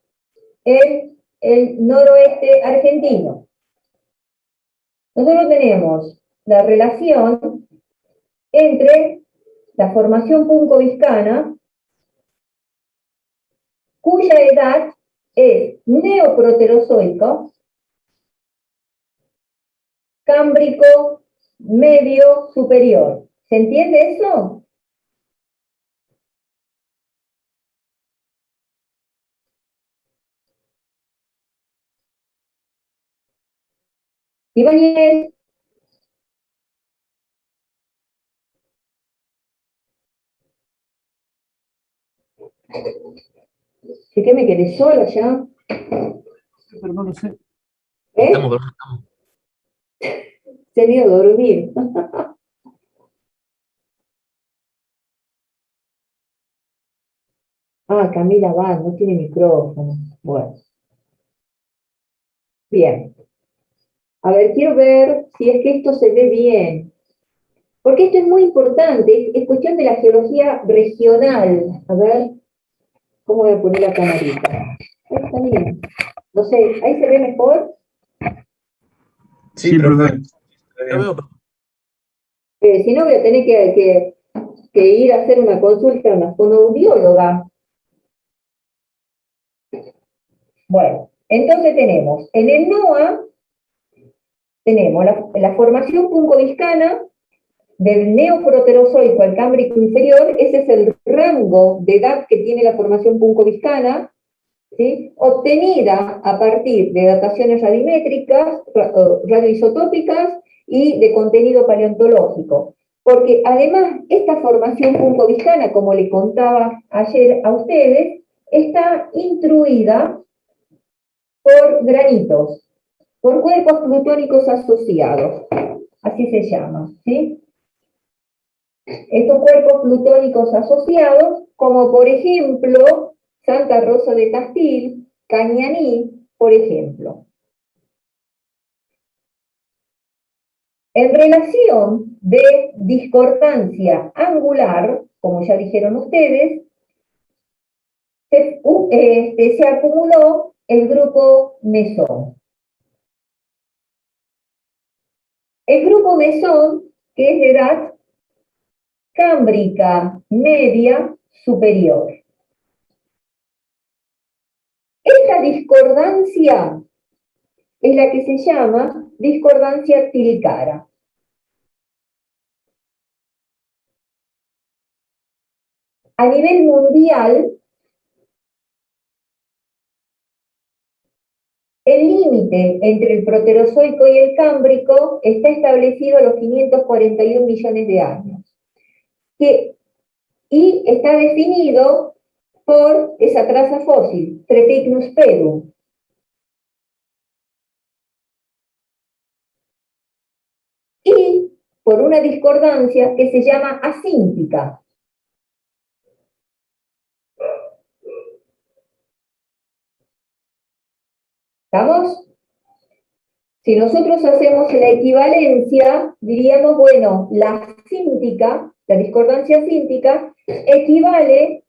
el noroeste argentino. Nosotros tenemos la relación entre la formación puncoviscana, cuya edad es neoproterozoico, cámbrico medio superior. ¿Se entiende eso? Ibáñez. ¿Sí que me quedé sola ya? Pero no lo sé. ¿Eh? Estamos. Se han ido a dormir. Ah, Camila va, no tiene micrófono. Bueno. Bien. A ver, quiero ver si es que esto se ve bien. Porque esto es muy importante, es cuestión de la geología regional. A ver, ¿cómo voy a poner la camarita? Ahí está bien. No sé, ¿ahí se ve mejor? Sí, profe. Yo veo, Si no, voy a tener que ir a hacer una consulta a una fonoaudióloga. Bueno, entonces tenemos, en el NOA, tenemos la formación puncoviscana del neoproterozoico al cámbrico inferior. Ese es el rango de edad que tiene la formación puncoviscana, ¿sí? Obtenida a partir de dataciones radimétricas, radioisotópicas y de contenido paleontológico. Porque además esta formación puncoviscana, como le contaba ayer a ustedes, está intruida por granitos, por cuerpos plutónicos asociados, así se llama, ¿sí? Estos cuerpos plutónicos asociados, como por ejemplo Santa Rosa de Castil, Cañaní, por ejemplo. En relación de discordancia angular, como ya dijeron ustedes, se acumuló el grupo mesón. El grupo mesón, que es de edad cámbrica media superior. Esta discordancia es la que se llama discordancia tilicara. A nivel mundial, el límite entre el proterozoico y el cámbrico está establecido a los 541 millones de años. Y está definido por esa traza fósil, Trepicnus pedum. Y por una discordancia que se llama asíntica. ¿Estamos? Si nosotros hacemos la equivalencia, diríamos, bueno, la asíntica, la discordancia asíntica, equivale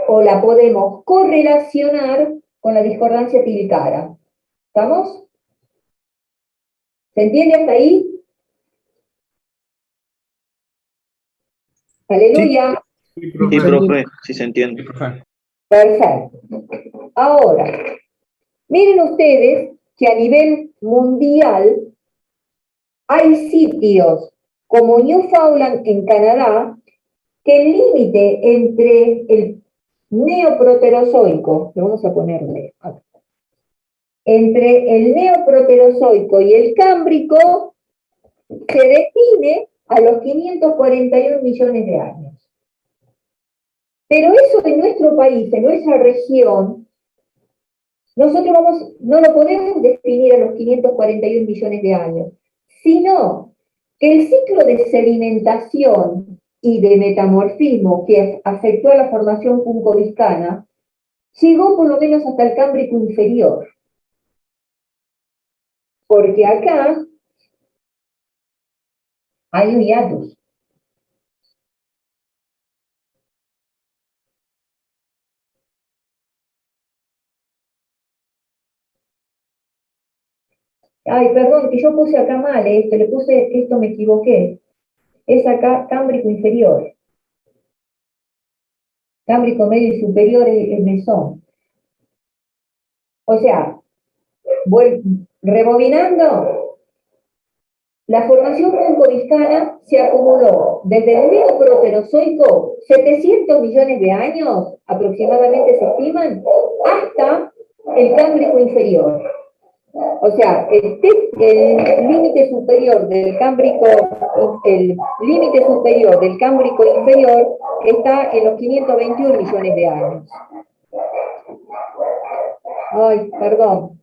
o la podemos correlacionar con la discordancia tilicara. ¿Estamos? ¿Se entiende hasta ahí? Aleluya. Sí, Sí, profe, sí se entiende. profe. Perfecto. Ahora, miren ustedes que a nivel mundial hay sitios como Newfoundland en Canadá que el límite entre el neoproterozoico, le vamos a ponerle acá, entre el neoproterozoico y el cámbrico se define a los 541 millones de años. Pero eso en nuestro país, en nuestra región, nosotros no lo podemos definir a los 541 millones de años, sino que el ciclo de sedimentación y de metamorfismo que afectó a la formación puncoviscana llegó por lo menos hasta el cámbrico inferior. Porque acá hay un hiatus. Ay, perdón, que yo puse acá mal esto, le puse, esto me equivoqué. Es acá cámbrico inferior. Cámbrico medio y superior es el mesón. O sea, rebobinando, la formación puncoviscana se acumuló desde el neoproterozoico, 700 millones de años aproximadamente se estiman, hasta el cámbrico inferior. O sea, el límite superior del cámbrico, el límite superior del cámbrico inferior está en los 521 millones de años. Ay, perdón.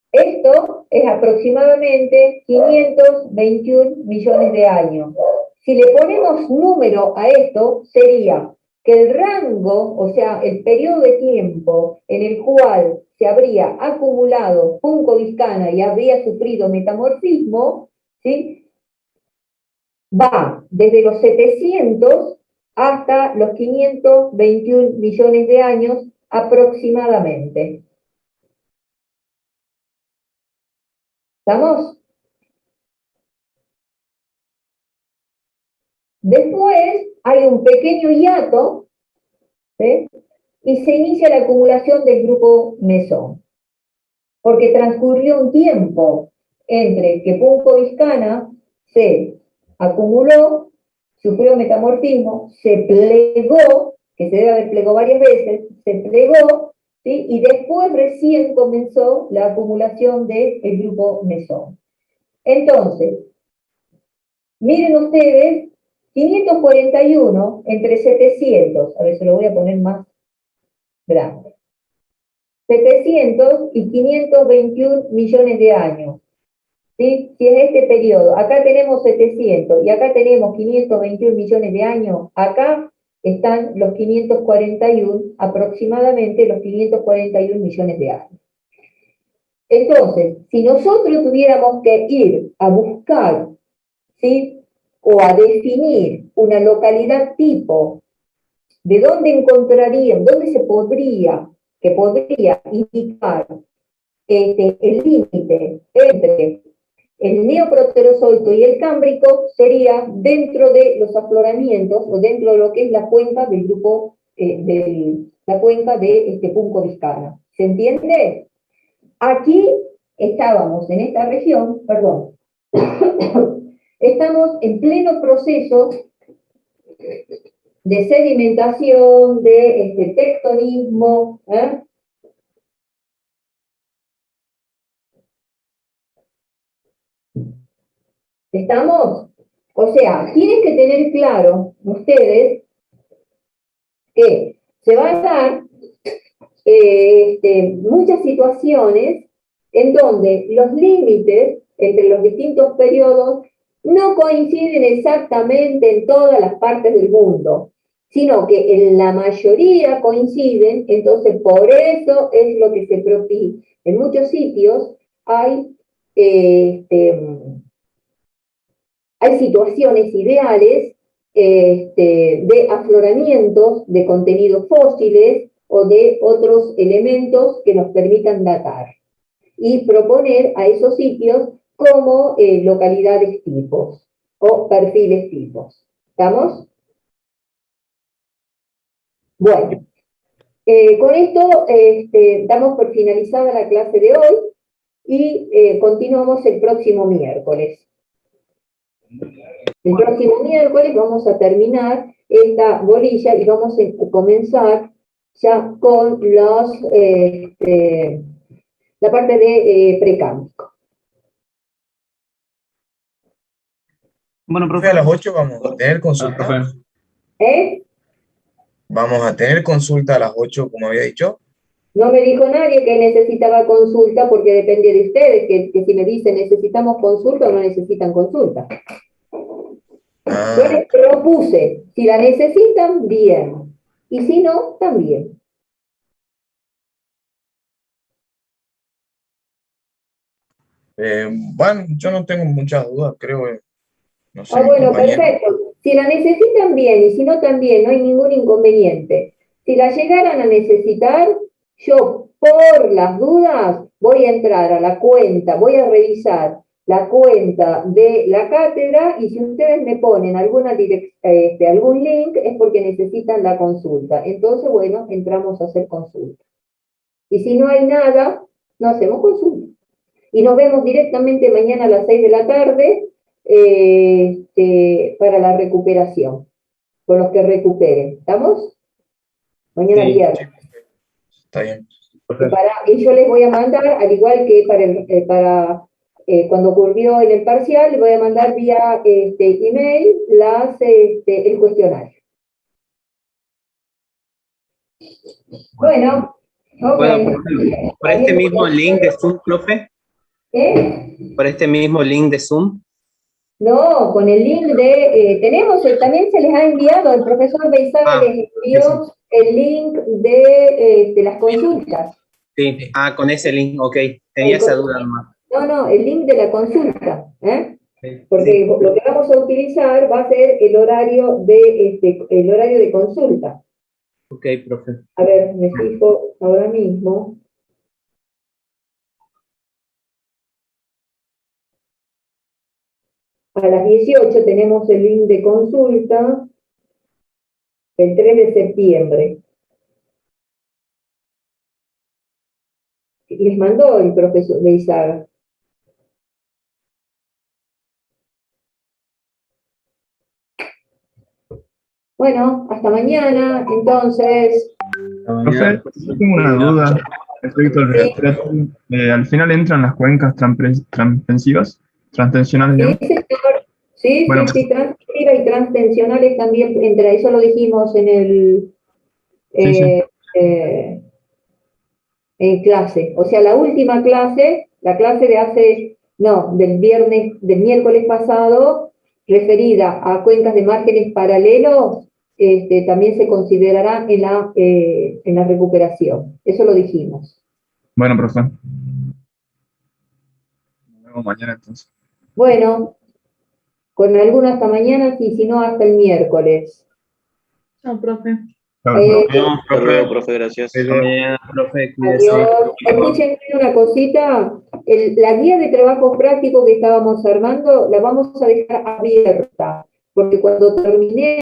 Esto es aproximadamente 521 millones de años. Si le ponemos número a esto, sería que el rango, o sea, el periodo de tiempo en el cual se habría acumulado puncoviscana y habría sufrido metamorfismo, ¿sí?, va desde los 700 hasta los 521 millones de años aproximadamente. ¿Estamos? Después hay un pequeño hiato, ¿sí?, y se inicia la acumulación del grupo mesón, porque transcurrió un tiempo entre que puncoviscana se acumuló, sufrió metamorfismo, se plegó, que se debe haber plegado varias veces, se plegó, ¿sí?, y después recién comenzó la acumulación del grupo mesón. Entonces, miren ustedes, 541 entre 700, a ver, se lo voy a poner más grande. 700 y 521 millones de años. ¿Sí? Si es este periodo, acá tenemos 700 y acá tenemos 521 millones de años, acá están los 541, aproximadamente los 541 millones de años. Entonces, si nosotros tuviéramos que ir a buscar, ¿sí?, o a definir una localidad tipo, ¿de dónde encontrarían, dónde se podría indicar el límite entre el neoproterozoico y el cámbrico? Sería dentro de los afloramientos o dentro de lo que es la cuenca del grupo, la cuenca de puncoviscana. ¿Se entiende? Aquí estábamos en esta región, perdón, estamos en pleno proceso de sedimentación, de tectonismo, ¿eh? ¿Estamos? O sea, tienen que tener claro ustedes que se van a dar muchas situaciones en donde los límites entre los distintos periodos no coinciden exactamente en todas las partes del mundo, sino que en la mayoría coinciden. Entonces por eso es lo que se propicia. En muchos sitios hay situaciones ideales de afloramientos de contenidos fósiles o de otros elementos que nos permitan datar y proponer a esos sitios como localidades tipos o perfiles tipos. ¿Estamos? Bueno, con esto damos por finalizada la clase de hoy y continuamos el próximo miércoles. El próximo miércoles vamos a terminar esta bolilla y vamos a comenzar ya con la parte de precámbrico. Bueno, Profe, a las 8 vamos a tener consulta. ¿Eh? Vamos a tener consulta a las 8, como había dicho. No me dijo nadie que necesitaba consulta, porque depende de ustedes, que si me dicen necesitamos consulta o no necesitan consulta. Yo les propuse, si la necesitan, bien, y si no, también. Bueno, yo no tengo muchas dudas, creo, no sé, Ah, mi bueno, compañero. perfecto. Si la necesitan bien y si no también, no hay ningún inconveniente. Si la llegaran a necesitar, yo por las dudas voy a entrar a la cuenta, voy a revisar la cuenta de la cátedra y si ustedes me ponen algún link es porque necesitan la consulta. Entonces, bueno, entramos a hacer consulta. Y si no hay nada, no hacemos consulta. Y nos vemos directamente mañana a las 6 de la tarde para la recuperación, con los que recuperen. ¿Estamos? Mañana Sí. viernes. Está bien. Y yo les voy a mandar, al igual que cuando ocurrió en el parcial, les voy a mandar vía email el cuestionario. Bueno, ok. Bueno, por este mismo link de Zoom, profe, ¿Eh? por este mismo link de Zoom. No, con el link también se les ha enviado, el profesor Beizaga les envió el link de las consultas. Sí, con ese link, ok, tenía esa duda nomás. No, el link de la consulta, ¿eh? Sí, Porque sí. lo que vamos a utilizar va a ser el horario de consulta. Ok, profe. A ver, me fijo ahora mismo. A las 18 tenemos el link de consulta, el 3 de septiembre. Les mandó el profesor Beizaga. Bueno, hasta mañana, entonces. Profe, yo tengo una duda respecto al retrato. Al final entran las cuencas transtensionales, digamos. Sí, señor. Sí, Bueno, sí, transitiva y transtensionales también entra, eso lo dijimos sí. en clase. O sea, la última clase, la clase del miércoles pasado, referida a cuencas de márgenes paralelos, también se considerará en la recuperación. Eso lo dijimos. Bueno, profe. Nos vemos mañana entonces. Bueno, con alguno hasta mañana y si no hasta el miércoles. Chao, profe. No, profe, Profe, gracias. profe, cuídese. Adiós. Escuchen una cosita, la guía de trabajo práctico que estábamos armando la vamos a dejar abierta, porque cuando termine